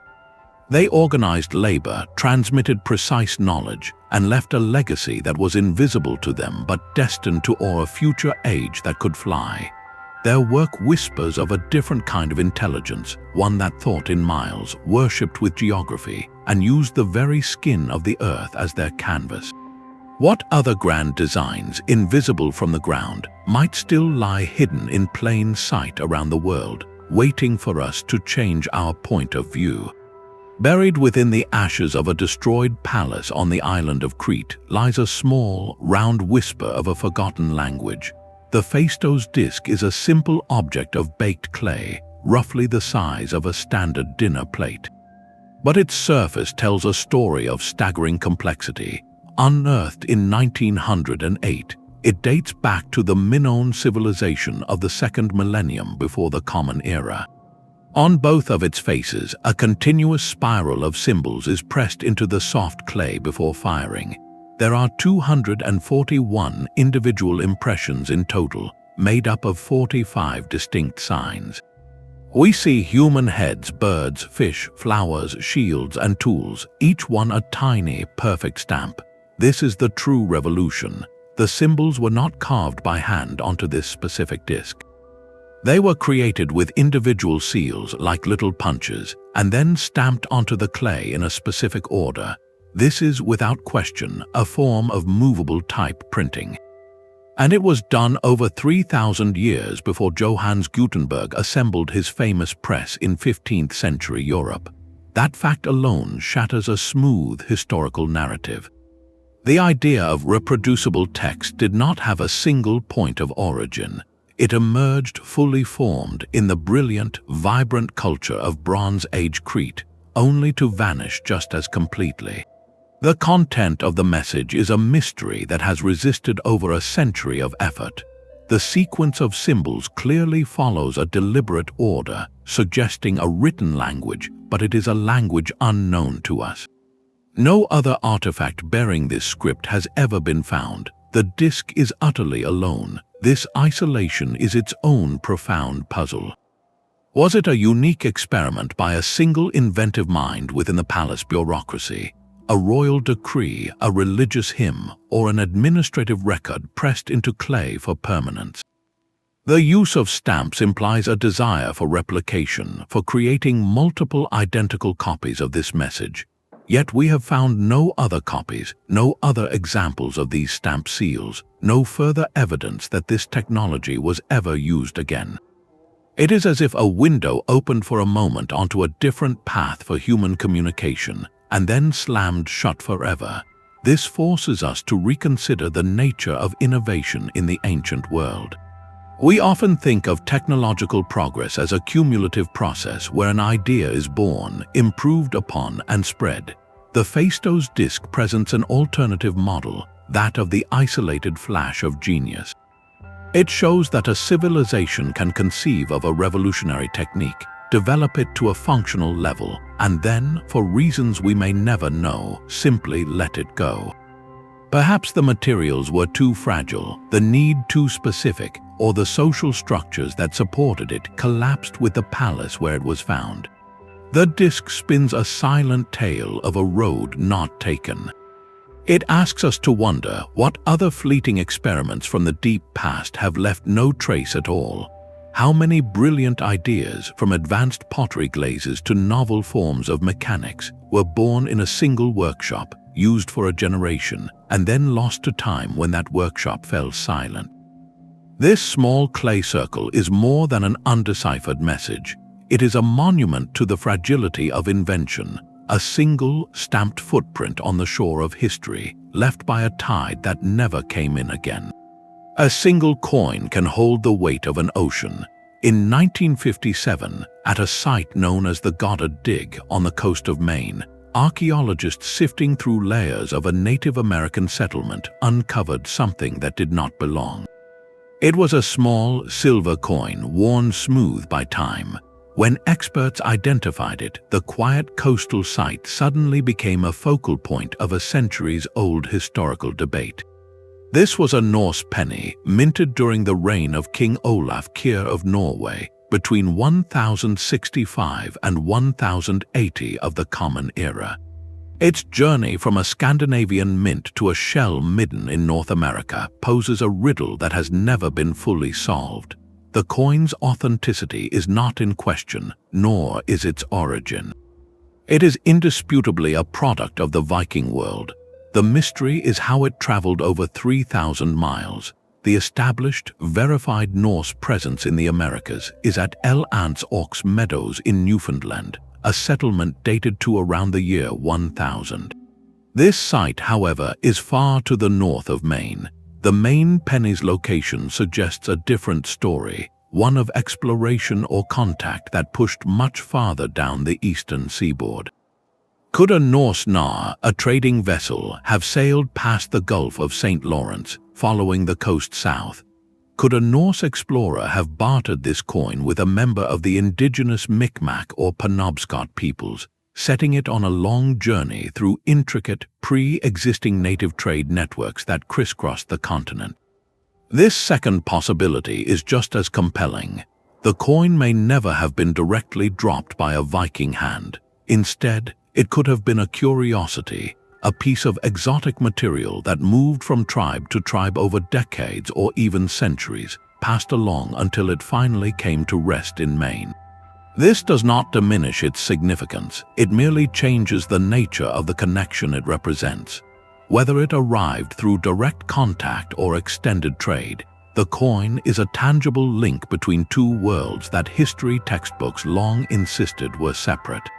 They organized labor, transmitted precise knowledge, and left a legacy that was invisible to them but destined to awe a future age that could fly. Their work whispers of a different kind of intelligence, one that thought in miles, worshipped with geography, and used the very skin of the earth as their canvas. What other grand designs, invisible from the ground, might still lie hidden in plain sight around the world, waiting for us to change our point of view? Buried within the ashes of a destroyed palace on the island of Crete lies a small, round whisper of a forgotten language. The Phaistos Disc is a simple object of baked clay, roughly the size of a standard dinner plate. But its surface tells a story of staggering complexity. Unearthed in 1908, it dates back to the Minoan civilization of the second millennium before the Common Era. On both of its faces, a continuous spiral of symbols is pressed into the soft clay before firing. There are 241 individual impressions in total, made up of 45 distinct signs. We see human heads, birds, fish, flowers, shields, and tools, each one a tiny, perfect stamp. This is the true revolution. The symbols were not carved by hand onto this specific disc. They were created with individual seals like little punches, and then stamped onto the clay in a specific order. This is, without question, a form of movable type printing. And it was done over 3,000 years before Johannes Gutenberg assembled his famous press in 15th century Europe. That fact alone shatters a smooth historical narrative. The idea of reproducible text did not have a single point of origin. It emerged fully formed in the brilliant, vibrant culture of Bronze Age Crete, only to vanish just as completely. The content of the message is a mystery that has resisted over a century of effort. The sequence of symbols clearly follows a deliberate order, suggesting a written language, but it is a language unknown to us. No other artifact bearing this script has ever been found. The disc is utterly alone. This isolation is its own profound puzzle. Was it a unique experiment by a single inventive mind within the palace bureaucracy? A royal decree, a religious hymn, or an administrative record pressed into clay for permanence? The use of stamps implies a desire for replication, for creating multiple identical copies of this message. Yet we have found no other copies, no other examples of these stamp seals, no further evidence that this technology was ever used again. It is as if a window opened for a moment onto a different path for human communication, and then slammed shut forever. This forces us to reconsider the nature of innovation in the ancient world. We often think of technological progress as a cumulative process where an idea is born, improved upon, and spread. The Phaistos Disc presents an alternative model, that of the isolated flash of genius. It shows that a civilization can conceive of a revolutionary technique, develop it to a functional level, and then, for reasons we may never know, simply let it go. Perhaps the materials were too fragile, the need too specific, or the social structures that supported it collapsed with the palace where it was found. The disc spins a silent tale of a road not taken. It asks us to wonder what other fleeting experiments from the deep past have left no trace at all. How many brilliant ideas, from advanced pottery glazes to novel forms of mechanics, were born in a single workshop, used for a generation, and then lost to time when that workshop fell silent? This small clay circle is more than an undeciphered message. It is a monument to the fragility of invention, a single stamped footprint on the shore of history, left by a tide that never came in again. A single coin can hold the weight of an ocean. In 1957, at a site known as the Goddard Dig on the coast of Maine, archaeologists sifting through layers of a Native American settlement uncovered something that did not belong. It was a small silver coin worn smooth by time. When experts identified it, the quiet coastal site suddenly became a focal point of a centuries-old historical debate. This was a Norse penny minted during the reign of King Olaf Kyrre of Norway between 1065 and 1080 of the Common Era. Its journey from a Scandinavian mint to a shell midden in North America poses a riddle that has never been fully solved. The coin's authenticity is not in question, nor is its origin. It is indisputably a product of the Viking world. The mystery is how it traveled over 3,000 miles. The established, verified Norse presence in the Americas is at El Ants Aux Meadows in Newfoundland, a settlement dated to around the year 1000. This site, however, is far to the north of Maine. The Maine Penny's location suggests a different story, one of exploration or contact that pushed much farther down the eastern seaboard. Could a Norse nar, a trading vessel, have sailed past the Gulf of St. Lawrence, following the coast south? Could a Norse explorer have bartered this coin with a member of the indigenous Micmac or Penobscot peoples, setting it on a long journey through intricate, pre-existing native trade networks that crisscrossed the continent? This second possibility is just as compelling. The coin may never have been directly dropped by a Viking hand. Instead, it could have been a curiosity, a piece of exotic material that moved from tribe to tribe over decades or even centuries, passed along until it finally came to rest in Maine. This does not diminish its significance, it merely changes the nature of the connection it represents. Whether it arrived through direct contact or extended trade, the coin is a tangible link between two worlds that history textbooks long insisted were separate.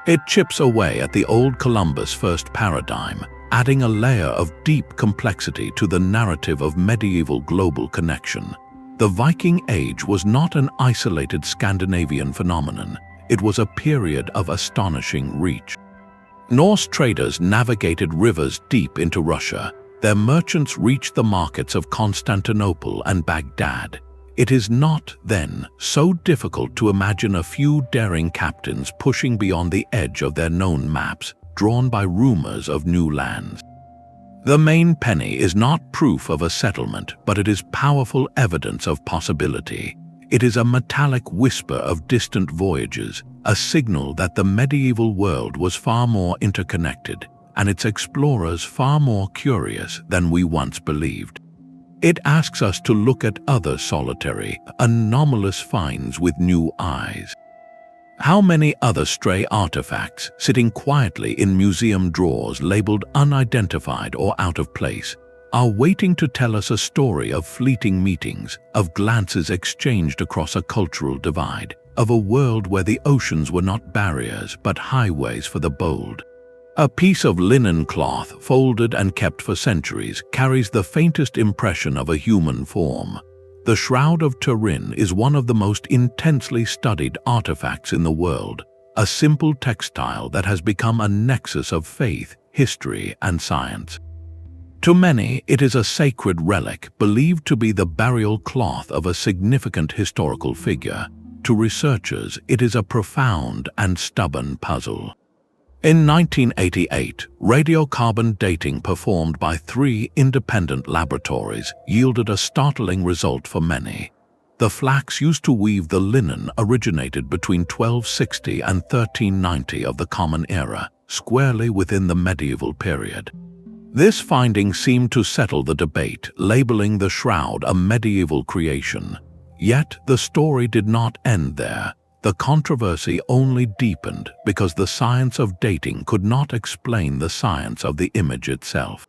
It chips away at the old Columbus first paradigm, adding a layer of deep complexity to the narrative of medieval global connection. The Viking Age was not an isolated Scandinavian phenomenon, it was a period of astonishing reach. Norse traders navigated rivers deep into Russia. Their merchants reached the markets of Constantinople and Baghdad. It is not, then, so difficult to imagine a few daring captains pushing beyond the edge of their known maps, drawn by rumors of new lands. The Maine Penny is not proof of a settlement, but it is powerful evidence of possibility. It is a metallic whisper of distant voyages, a signal that the medieval world was far more interconnected, and its explorers far more curious than we once believed. It asks us to look at other solitary, anomalous finds with new eyes. How many other stray artifacts, sitting quietly in museum drawers labeled unidentified or out of place, are waiting to tell us a story of fleeting meetings, of glances exchanged across a cultural divide, of a world where the oceans were not barriers but highways for the bold? A piece of linen cloth, folded and kept for centuries, carries the faintest impression of a human form. The Shroud of Turin is one of the most intensely studied artifacts in the world, a simple textile that has become a nexus of faith, history, and science. To many, it is a sacred relic believed to be the burial cloth of a significant historical figure. To researchers, it is a profound and stubborn puzzle. In 1988, radiocarbon dating performed by 3 independent laboratories yielded a startling result for many. The flax used to weave the linen originated between 1260 and 1390 of the Common Era, squarely within the medieval period. This finding seemed to settle the debate, labeling the shroud a medieval creation. Yet the story did not end there. The controversy only deepened because the science of dating could not explain the science of the image itself.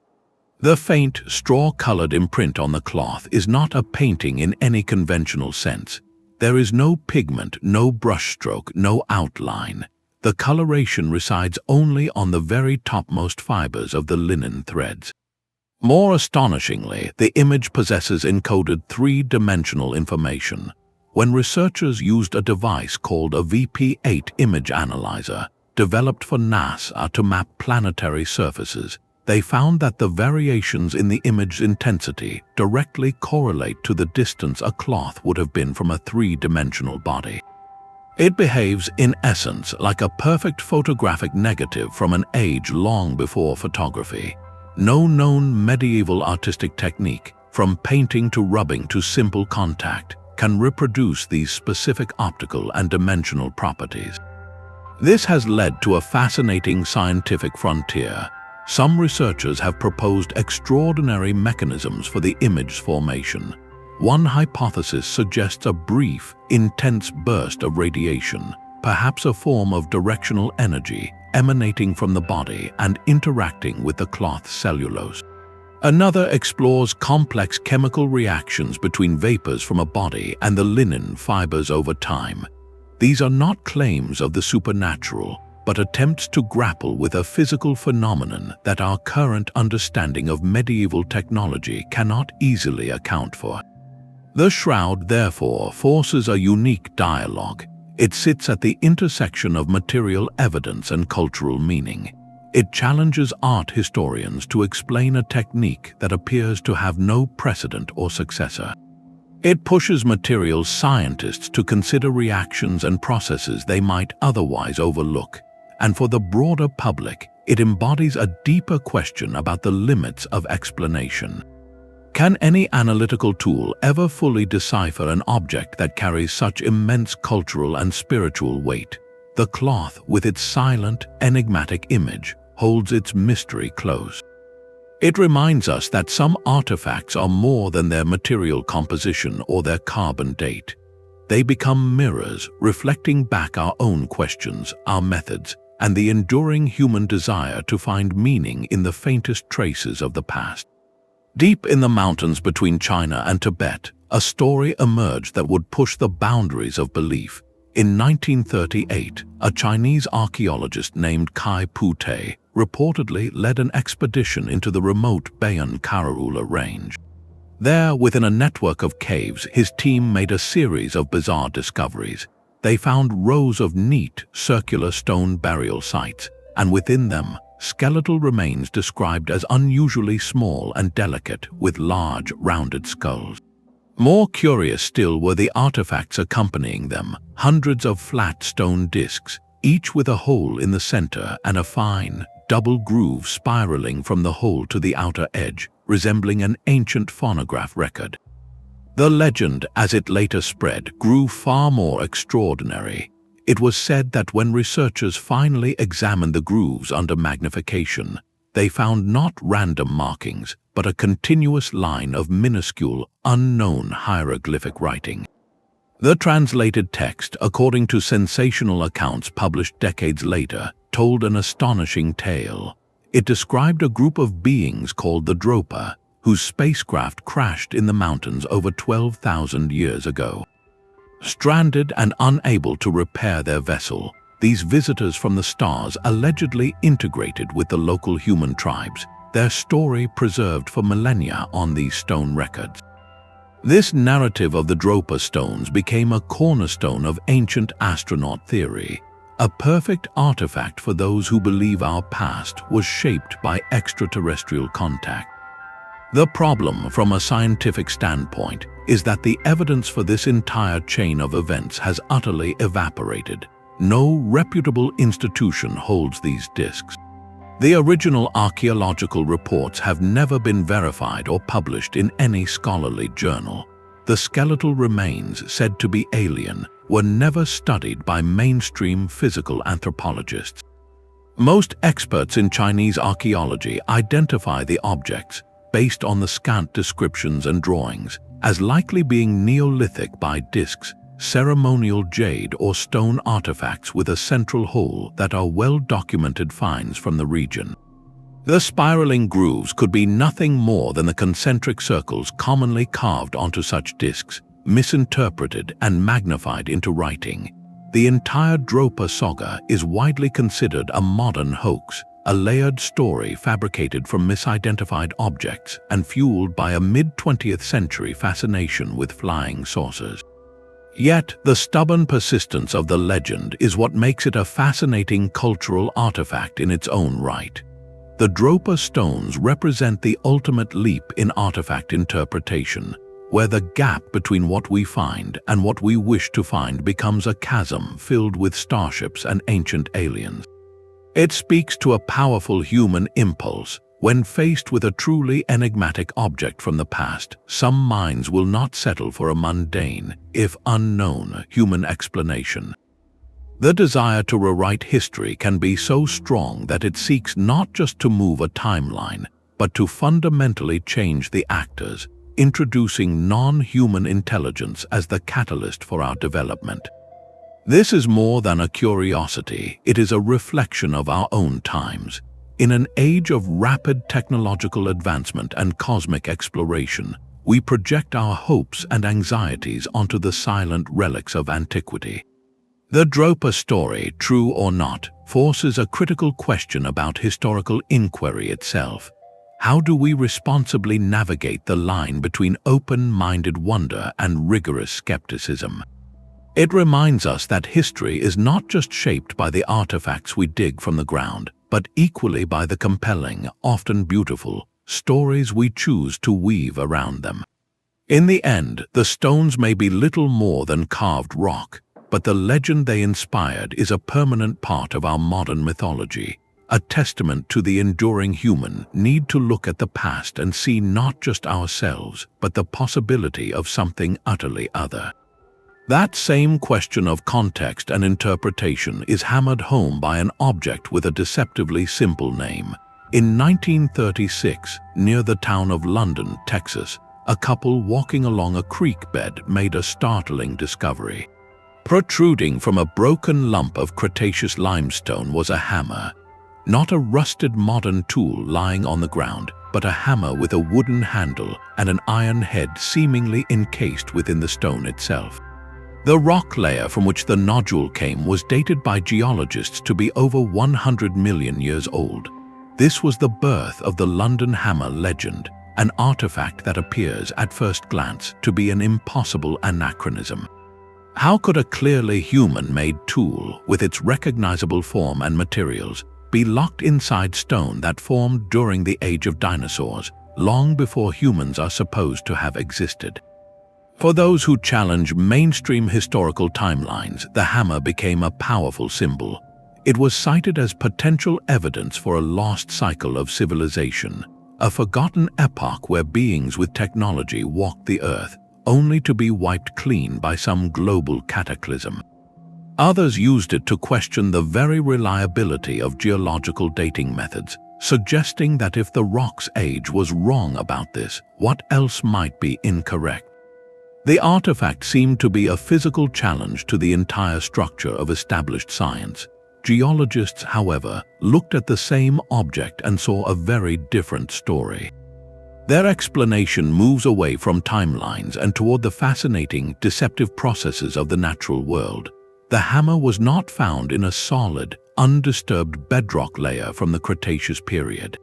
The faint, straw-colored imprint on the cloth is not a painting in any conventional sense. There is no pigment, no brushstroke, no outline. The coloration resides only on the very topmost fibers of the linen threads. More astonishingly, the image possesses encoded 3-dimensional information. When researchers used a device called a VP8 image analyzer, developed for NASA to map planetary surfaces, they found that the variations in the image's intensity directly correlate to the distance a cloth would have been from a 3-dimensional body. It behaves, in essence, like a perfect photographic negative from an age long before photography. No known medieval artistic technique, from painting to rubbing to simple contact, can reproduce these specific optical and dimensional properties. This has led to a fascinating scientific frontier. Some researchers have proposed extraordinary mechanisms for the image formation. One hypothesis suggests a brief, intense burst of radiation, perhaps a form of directional energy emanating from the body and interacting with the cloth cellulose. Another explores complex chemical reactions between vapors from a body and the linen fibers over time. These are not claims of the supernatural, but attempts to grapple with a physical phenomenon that our current understanding of medieval technology cannot easily account for. The shroud, therefore, forces a unique dialogue. It sits at the intersection of material evidence and cultural meaning. It challenges art historians to explain a technique that appears to have no precedent or successor. It pushes materials scientists to consider reactions and processes they might otherwise overlook. And for the broader public, it embodies a deeper question about the limits of explanation. Can any analytical tool ever fully decipher an object that carries such immense cultural and spiritual weight? The cloth, with its silent, enigmatic image, holds its mystery close. It reminds us that some artifacts are more than their material composition or their carbon date. They become mirrors, reflecting back our own questions, our methods, and the enduring human desire to find meaning in the faintest traces of the past. Deep in the mountains between China and Tibet, a story emerged that would push the boundaries of belief. In 1938, a Chinese archaeologist named Kai Pute reportedly led an expedition into the remote Bayan Karaula range. There, within a network of caves, his team made a series of bizarre discoveries. They found rows of neat, circular stone burial sites, and within them, skeletal remains described as unusually small and delicate, with large, rounded skulls. More curious still were the artifacts accompanying them, hundreds of flat stone discs, each with a hole in the center and a fine, double groove spiraling from the hole to the outer edge, resembling an ancient phonograph record. The legend, as it later spread, grew far more extraordinary. It was said that when researchers finally examined the grooves under magnification, they found not random markings, but a continuous line of minuscule, unknown hieroglyphic writing. The translated text, according to sensational accounts published decades later, told an astonishing tale. It described a group of beings called the Dropa, whose spacecraft crashed in the mountains over 12,000 years ago. Stranded and unable to repair their vessel, these visitors from the stars allegedly integrated with the local human tribes, their story preserved for millennia on these stone records. This narrative of the Dropa Stones became a cornerstone of ancient astronaut theory, a perfect artifact for those who believe our past was shaped by extraterrestrial contact. The problem, from a scientific standpoint, is that the evidence for this entire chain of events has utterly evaporated. No reputable institution holds these discs. The original archaeological reports have never been verified or published in any scholarly journal. The skeletal remains, said to be alien, were never studied by mainstream physical anthropologists. Most experts in Chinese archaeology identify the objects, based on the scant descriptions and drawings, as likely being Neolithic by discs, ceremonial jade or stone artifacts with a central hole that are well-documented finds from the region. The spiraling grooves could be nothing more than the concentric circles commonly carved onto such discs, misinterpreted and magnified into writing. The entire Dropa saga is widely considered a modern hoax, a layered story fabricated from misidentified objects and fueled by a mid-20th century fascination with flying saucers. Yet, the stubborn persistence of the legend is what makes it a fascinating cultural artifact in its own right. The Dropa Stones represent the ultimate leap in artifact interpretation, where the gap between what we find and what we wish to find becomes a chasm filled with starships and ancient aliens. It speaks to a powerful human impulse. When faced with a truly enigmatic object from the past, some minds will not settle for a mundane, if unknown, human explanation. The desire to rewrite history can be so strong that it seeks not just to move a timeline, but to fundamentally change the actors, introducing non-human intelligence as the catalyst for our development. This is more than a curiosity, it is a reflection of our own times. In an age of rapid technological advancement and cosmic exploration, we project our hopes and anxieties onto the silent relics of antiquity. The Dropa story, true or not, forces a critical question about historical inquiry itself. How do we responsibly navigate the line between open-minded wonder and rigorous skepticism? It reminds us that history is not just shaped by the artifacts we dig from the ground, but equally by the compelling, often beautiful, stories we choose to weave around them. In the end, the stones may be little more than carved rock, but the legend they inspired is a permanent part of our modern mythology, a testament to the enduring human need to look at the past and see not just ourselves, but the possibility of something utterly other. That same question of context and interpretation is hammered home by an object with a deceptively simple name. In 1936, near the town of London, Texas, a couple walking along a creek bed made a startling discovery. Protruding from a broken lump of Cretaceous limestone was a hammer. Not a rusted modern tool lying on the ground, but a hammer with a wooden handle and an iron head seemingly encased within the stone itself. The rock layer from which the nodule came was dated by geologists to be over 100 million years old. This was the birth of the London hammer legend, an artifact that appears at first glance to be an impossible anachronism. How could a clearly human-made tool, with its recognizable form and materials, be locked inside stone that formed during the age of dinosaurs, long before humans are supposed to have existed? For those who challenge mainstream historical timelines, the hammer became a powerful symbol. It was cited as potential evidence for a lost cycle of civilization, a forgotten epoch where beings with technology walked the earth, only to be wiped clean by some global cataclysm. Others used it to question the very reliability of geological dating methods, suggesting that if the rock's age was wrong about this, what else might be incorrect? The artifact seemed to be a physical challenge to the entire structure of established science. Geologists, however, looked at the same object and saw a very different story. Their explanation moves away from timelines and toward the fascinating, deceptive processes of the natural world. The hammer was not found in a solid, undisturbed bedrock layer from the Cretaceous period.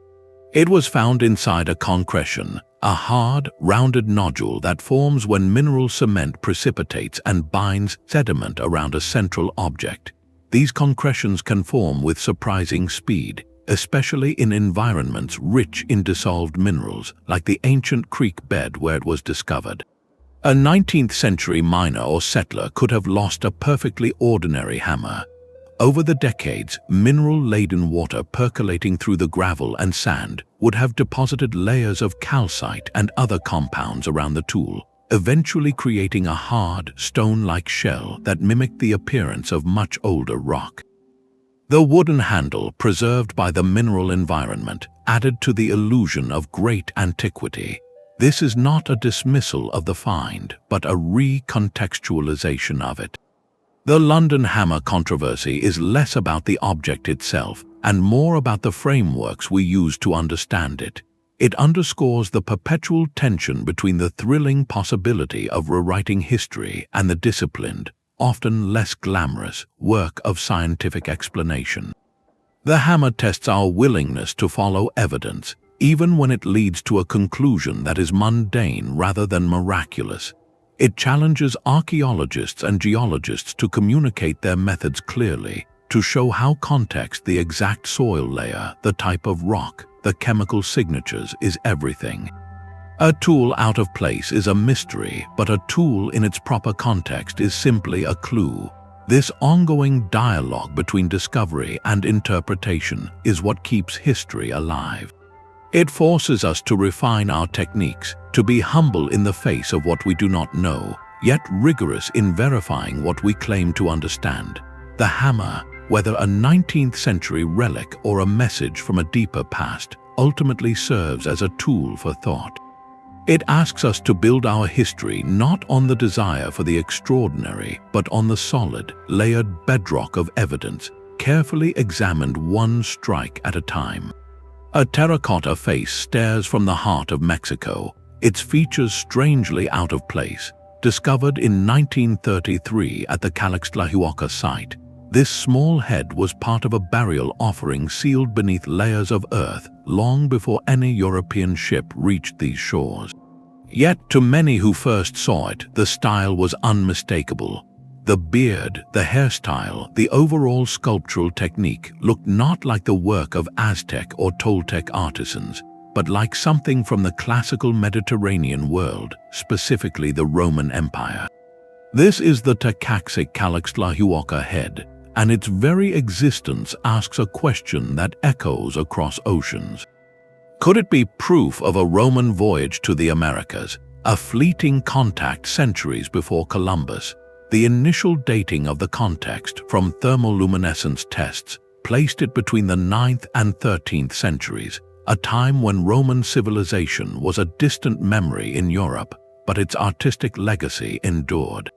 It was found inside a concretion, a hard, rounded nodule that forms when mineral cement precipitates and binds sediment around a central object. These concretions can form with surprising speed, especially in environments rich in dissolved minerals, like the ancient creek bed where it was discovered. A 19th-century miner or settler could have lost a perfectly ordinary hammer. Over the decades, mineral-laden water percolating through the gravel and sand would have deposited layers of calcite and other compounds around the tool, eventually creating a hard, stone-like shell that mimicked the appearance of much older rock. The wooden handle, preserved by the mineral environment, added to the illusion of great antiquity. This is not a dismissal of the find, but a recontextualization of it. The London hammer controversy is less about the object itself and more about the frameworks we use to understand it. It underscores the perpetual tension between the thrilling possibility of rewriting history and the disciplined, often less glamorous, work of scientific explanation. The hammer tests our willingness to follow evidence, even when it leads to a conclusion that is mundane rather than miraculous. It challenges archaeologists and geologists to communicate their methods clearly, to show how context, the exact soil layer, the type of rock, the chemical signatures is everything. A tool out of place is a mystery, but a tool in its proper context is simply a clue. This ongoing dialogue between discovery and interpretation is what keeps history alive. It forces us to refine our techniques, to be humble in the face of what we do not know, yet rigorous in verifying what we claim to understand. The hammer, whether a 19th century relic or a message from a deeper past, ultimately serves as a tool for thought. It asks us to build our history not on the desire for the extraordinary, but on the solid, layered bedrock of evidence, carefully examined one strike at a time. A terracotta face stares from the heart of Mexico, its features strangely out of place. Discovered in 1933 at the Calixtlahuaca site, this small head was part of a burial offering sealed beneath layers of earth long before any European ship reached these shores. Yet to many who first saw it, the style was unmistakable. The beard, the hairstyle, the overall sculptural technique looked not like the work of Aztec or Toltec artisans, but like something from the classical Mediterranean world, specifically the Roman Empire. This is the Tecaxic-Calixtlahuaca Head, and its very existence asks a question that echoes across oceans. Could it be proof of a Roman voyage to the Americas, a fleeting contact centuries before Columbus? The initial dating of the context from thermoluminescence tests placed it between the 9th and 13th centuries, a time when Roman civilization was a distant memory in Europe, but its artistic legacy endured.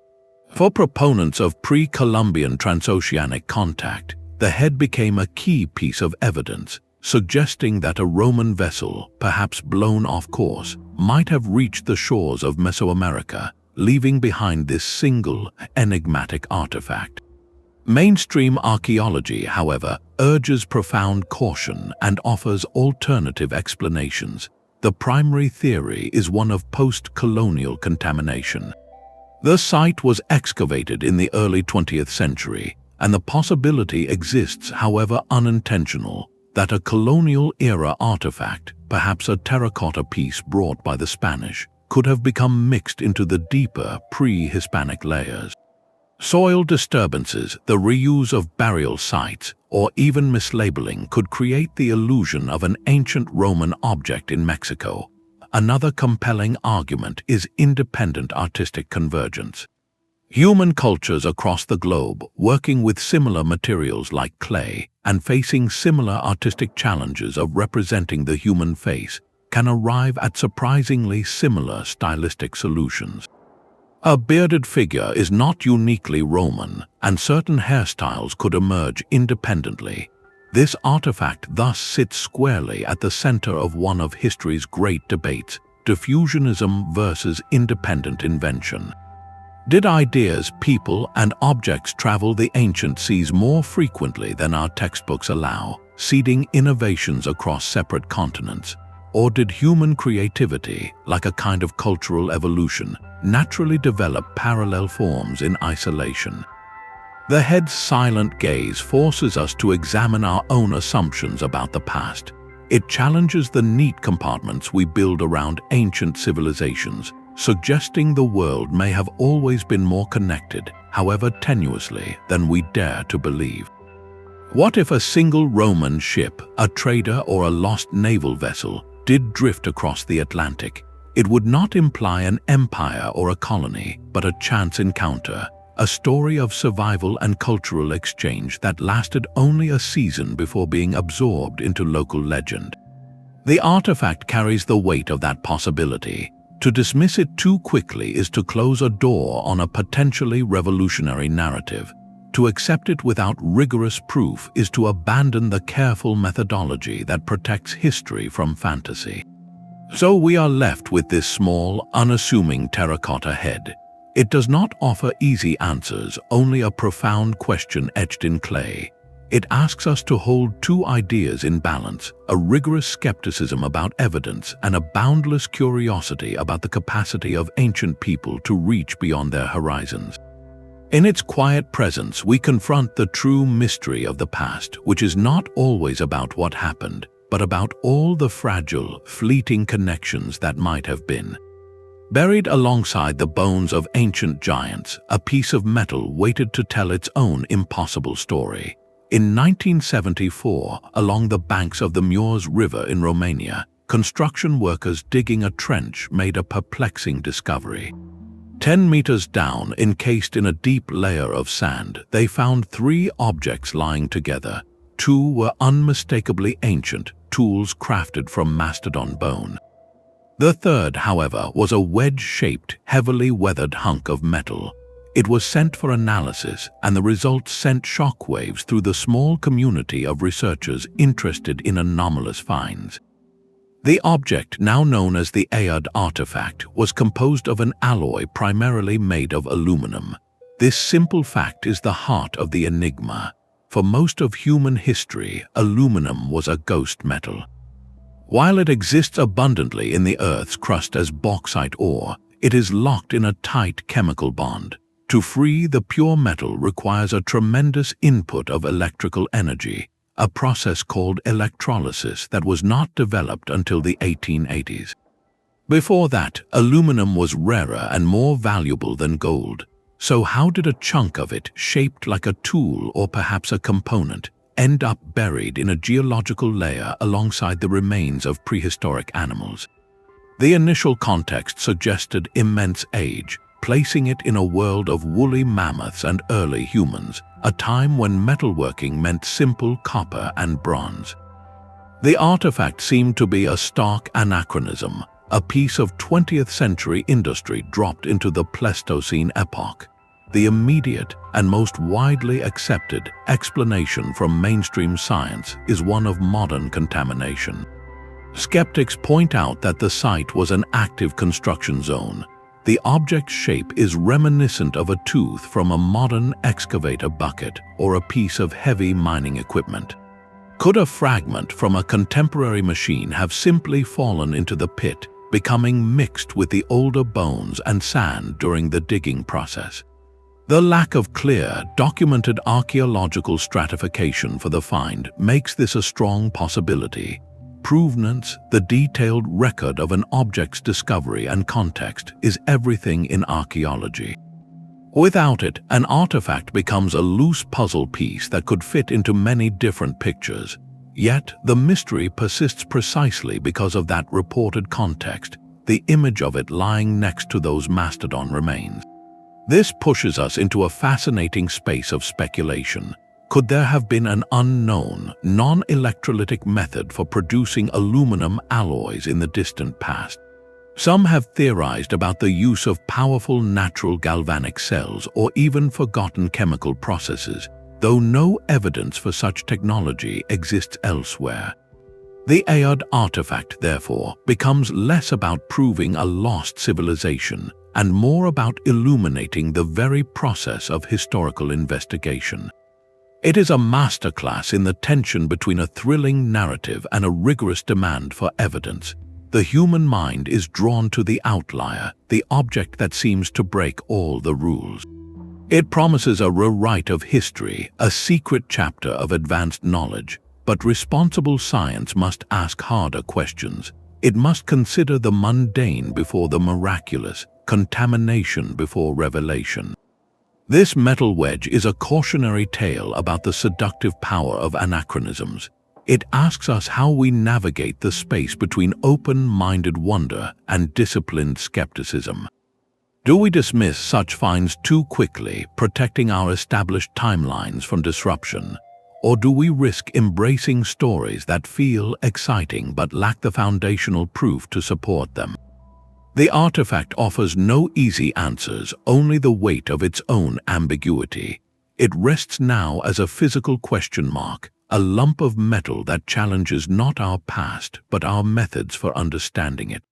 For proponents of pre-Columbian transoceanic contact, the head became a key piece of evidence, suggesting that a Roman vessel, perhaps blown off course, might have reached the shores of Mesoamerica, leaving behind this single, enigmatic artifact. Mainstream archaeology, however, urges profound caution and offers alternative explanations. The primary theory is one of post-colonial contamination. The site was excavated in the early 20th century, and the possibility exists, however unintentional, that a colonial-era artifact, perhaps a terracotta piece brought by the Spanish, could have become mixed into the deeper pre-Hispanic layers. Soil disturbances, the reuse of burial sites, or even mislabeling could create the illusion of an ancient Roman object in Mexico. Another compelling argument is independent artistic convergence. Human cultures across the globe, working with similar materials like clay and facing similar artistic challenges of representing the human face, can arrive at surprisingly similar stylistic solutions. A bearded figure is not uniquely Roman, and certain hairstyles could emerge independently. This artifact thus sits squarely at the center of one of history's great debates: diffusionism versus independent invention. Did ideas, people, and objects travel the ancient seas more frequently than our textbooks allow, seeding innovations across separate continents? Or did human creativity, like a kind of cultural evolution, naturally develop parallel forms in isolation? The head's silent gaze forces us to examine our own assumptions about the past. It challenges the neat compartments we build around ancient civilizations, suggesting the world may have always been more connected, however tenuously, than we dare to believe. What if a single Roman ship, a trader, or a lost naval vessel did drift across the Atlantic? It would not imply an empire or a colony, but a chance encounter, a story of survival and cultural exchange that lasted only a season before being absorbed into local legend. The artifact carries the weight of that possibility. To dismiss it too quickly is to close a door on a potentially revolutionary narrative. To accept it without rigorous proof is to abandon the careful methodology that protects history from fantasy. So we are left with this small, unassuming terracotta head. It does not offer easy answers, only a profound question etched in clay. It asks us to hold two ideas in balance: a rigorous skepticism about evidence and a boundless curiosity about the capacity of ancient people to reach beyond their horizons. In its quiet presence, we confront the true mystery of the past, which is not always about what happened, but about all the fragile, fleeting connections that might have been. Buried alongside the bones of ancient giants, a piece of metal waited to tell its own impossible story. In 1974, along the banks of the Mureș River in Romania, construction workers digging a trench made a perplexing discovery. 10 meters down, encased in a deep layer of sand, they found 3 objects lying together. 2 were unmistakably ancient, tools crafted from mastodon bone. The third, however, was a wedge-shaped, heavily weathered hunk of metal. It was sent for analysis, and the results sent shockwaves through the small community of researchers interested in anomalous finds. The object, now known as the Aiud Artifact, was composed of an alloy primarily made of aluminum. This simple fact is the heart of the enigma. For most of human history, aluminum was a ghost metal. While it exists abundantly in the Earth's crust as bauxite ore, it is locked in a tight chemical bond. To free the pure metal requires a tremendous input of electrical energy, a process called electrolysis that was not developed until the 1880s. Before that, aluminum was rarer and more valuable than gold. So how did a chunk of it, shaped like a tool or perhaps a component, end up buried in a geological layer alongside the remains of prehistoric animals? The initial context suggested immense age, placing it in a world of woolly mammoths and early humans, a time when metalworking meant simple copper and bronze. The artifact seemed to be a stark anachronism, a piece of 20th century industry dropped into the Pleistocene epoch. The immediate and most widely accepted explanation from mainstream science is one of modern contamination. Skeptics point out that the site was an active construction zone. The object's shape is reminiscent of a tooth from a modern excavator bucket or a piece of heavy mining equipment. Could a fragment from a contemporary machine have simply fallen into the pit, becoming mixed with the older bones and sand during the digging process? The lack of clear, documented archaeological stratification for the find makes this a strong possibility. Provenance, the detailed record of an object's discovery and context, is everything in archaeology. Without it, an artifact becomes a loose puzzle piece that could fit into many different pictures. Yet, the mystery persists precisely because of that reported context, the image of it lying next to those mastodon remains. This pushes us into a fascinating space of speculation. Could there have been an unknown, non-electrolytic method for producing aluminum alloys in the distant past? Some have theorized about the use of powerful natural galvanic cells or even forgotten chemical processes, though no evidence for such technology exists elsewhere. The Aiud artifact, therefore, becomes less about proving a lost civilization and more about illuminating the very process of historical investigation. It is a masterclass in the tension between a thrilling narrative and a rigorous demand for evidence. The human mind is drawn to the outlier, the object that seems to break all the rules. It promises a rewrite of history, a secret chapter of advanced knowledge, but responsible science must ask harder questions. It must consider the mundane before the miraculous, contamination before revelation. This metal wedge is a cautionary tale about the seductive power of anachronisms. It asks us how we navigate the space between open-minded wonder and disciplined skepticism. Do we dismiss such finds too quickly, protecting our established timelines from disruption? Or do we risk embracing stories that feel exciting but lack the foundational proof to support them? The artifact offers no easy answers, only the weight of its own ambiguity. It rests now as a physical question mark, a lump of metal that challenges not our past but our methods for understanding it.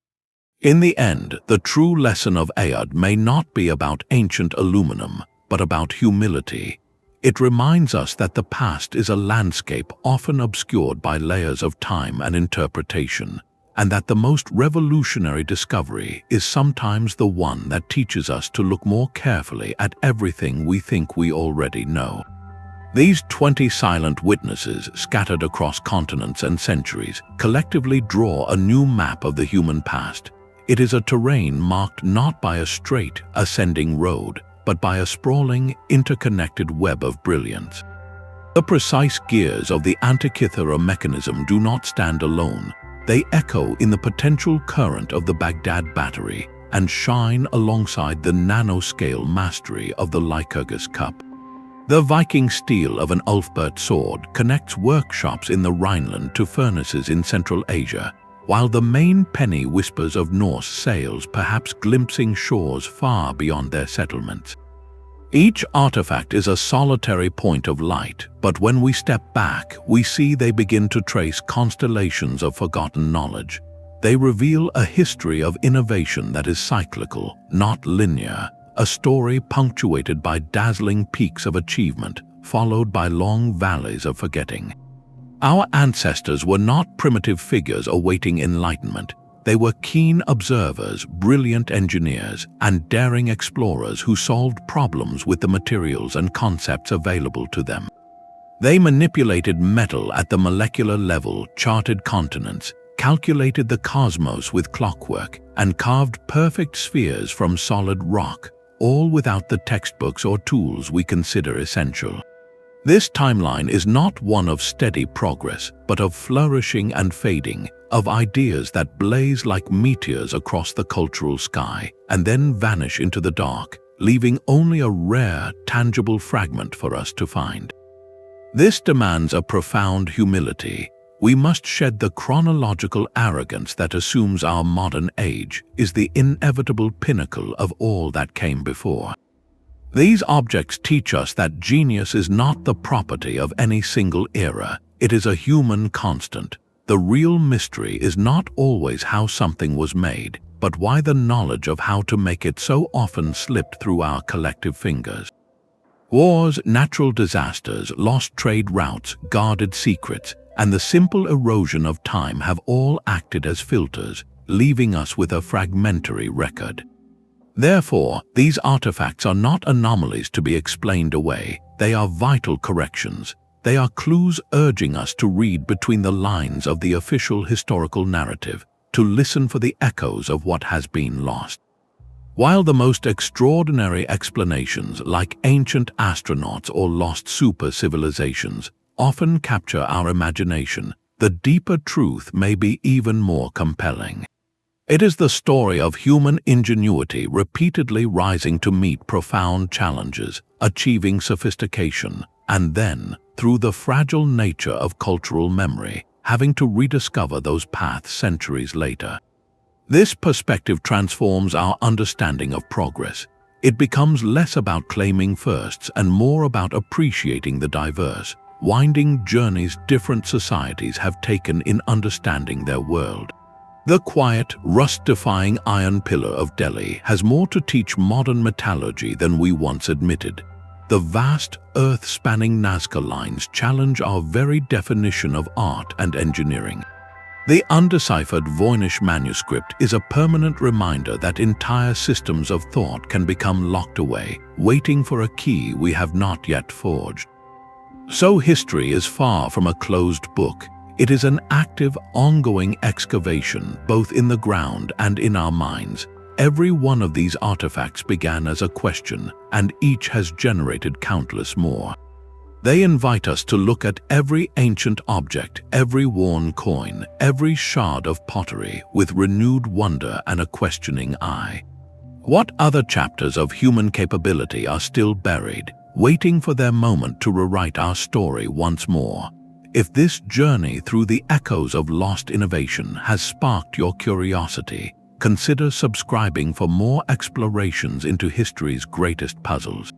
In the end, the true lesson of Aiud may not be about ancient aluminum, but about humility. It reminds us that the past is a landscape often obscured by layers of time and interpretation, and that the most revolutionary discovery is sometimes the one that teaches us to look more carefully at everything we think we already know. These 20 silent witnesses, scattered across continents and centuries, collectively draw a new map of the human past. It is a terrain marked not by a straight, ascending road, but by a sprawling, interconnected web of brilliance. The precise gears of the Antikythera Mechanism do not stand alone. They echo in the potential current of the Baghdad Battery and shine alongside the nanoscale mastery of the Lycurgus Cup. The Viking steel of an Ulfberht sword connects workshops in the Rhineland to furnaces in Central Asia, while the Maine Penny whispers of Norse sails, perhaps glimpsing shores far beyond their settlements. Each artifact is a solitary point of light, but when we step back, we see they begin to trace constellations of forgotten knowledge. They reveal a history of innovation that is cyclical, not linear, a story punctuated by dazzling peaks of achievement, followed by long valleys of forgetting. Our ancestors were not primitive figures awaiting enlightenment. They were keen observers, brilliant engineers, and daring explorers who solved problems with the materials and concepts available to them. They manipulated metal at the molecular level, charted continents, calculated the cosmos with clockwork, and carved perfect spheres from solid rock, all without the textbooks or tools we consider essential. This timeline is not one of steady progress, but of flourishing and fading, of ideas that blaze like meteors across the cultural sky and then vanish into the dark, leaving only a rare, tangible fragment for us to find. This demands a profound humility. We must shed the chronological arrogance that assumes our modern age is the inevitable pinnacle of all that came before. These objects teach us that genius is not the property of any single era. It is a human constant. The real mystery is not always how something was made, but why the knowledge of how to make it so often slipped through our collective fingers. Wars, natural disasters, lost trade routes, guarded secrets, and the simple erosion of time have all acted as filters, leaving us with a fragmentary record. Therefore, these artifacts are not anomalies to be explained away. They are vital corrections. They are clues urging us to read between the lines of the official historical narrative, to listen for the echoes of what has been lost. While the most extraordinary explanations, like ancient astronauts or lost super-civilizations, often capture our imagination, the deeper truth may be even more compelling. It is the story of human ingenuity repeatedly rising to meet profound challenges, achieving sophistication, and then, through the fragile nature of cultural memory, having to rediscover those paths centuries later. This perspective transforms our understanding of progress. It becomes less about claiming firsts and more about appreciating the diverse, winding journeys different societies have taken in understanding their world. The quiet, rust-defying iron pillar of Delhi has more to teach modern metallurgy than we once admitted. The vast, earth-spanning Nazca Lines challenge our very definition of art and engineering. The undeciphered Voynich Manuscript is a permanent reminder that entire systems of thought can become locked away, waiting for a key we have not yet forged. So history is far from a closed book. It is an active, ongoing excavation, both in the ground and in our minds. Every one of these artifacts began as a question, and each has generated countless more. They invite us to look at every ancient object, every worn coin, every shard of pottery with renewed wonder and a questioning eye. What other chapters of human capability are still buried, waiting for their moment to rewrite our story once more? If this journey through the echoes of lost innovation has sparked your curiosity, consider subscribing for more explorations into history's greatest puzzles.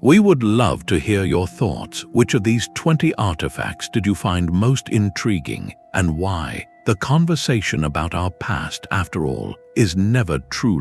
We would love to hear your thoughts. Which of these 20 artifacts did you find most intriguing, and why? The conversation about our past, after all, is never truly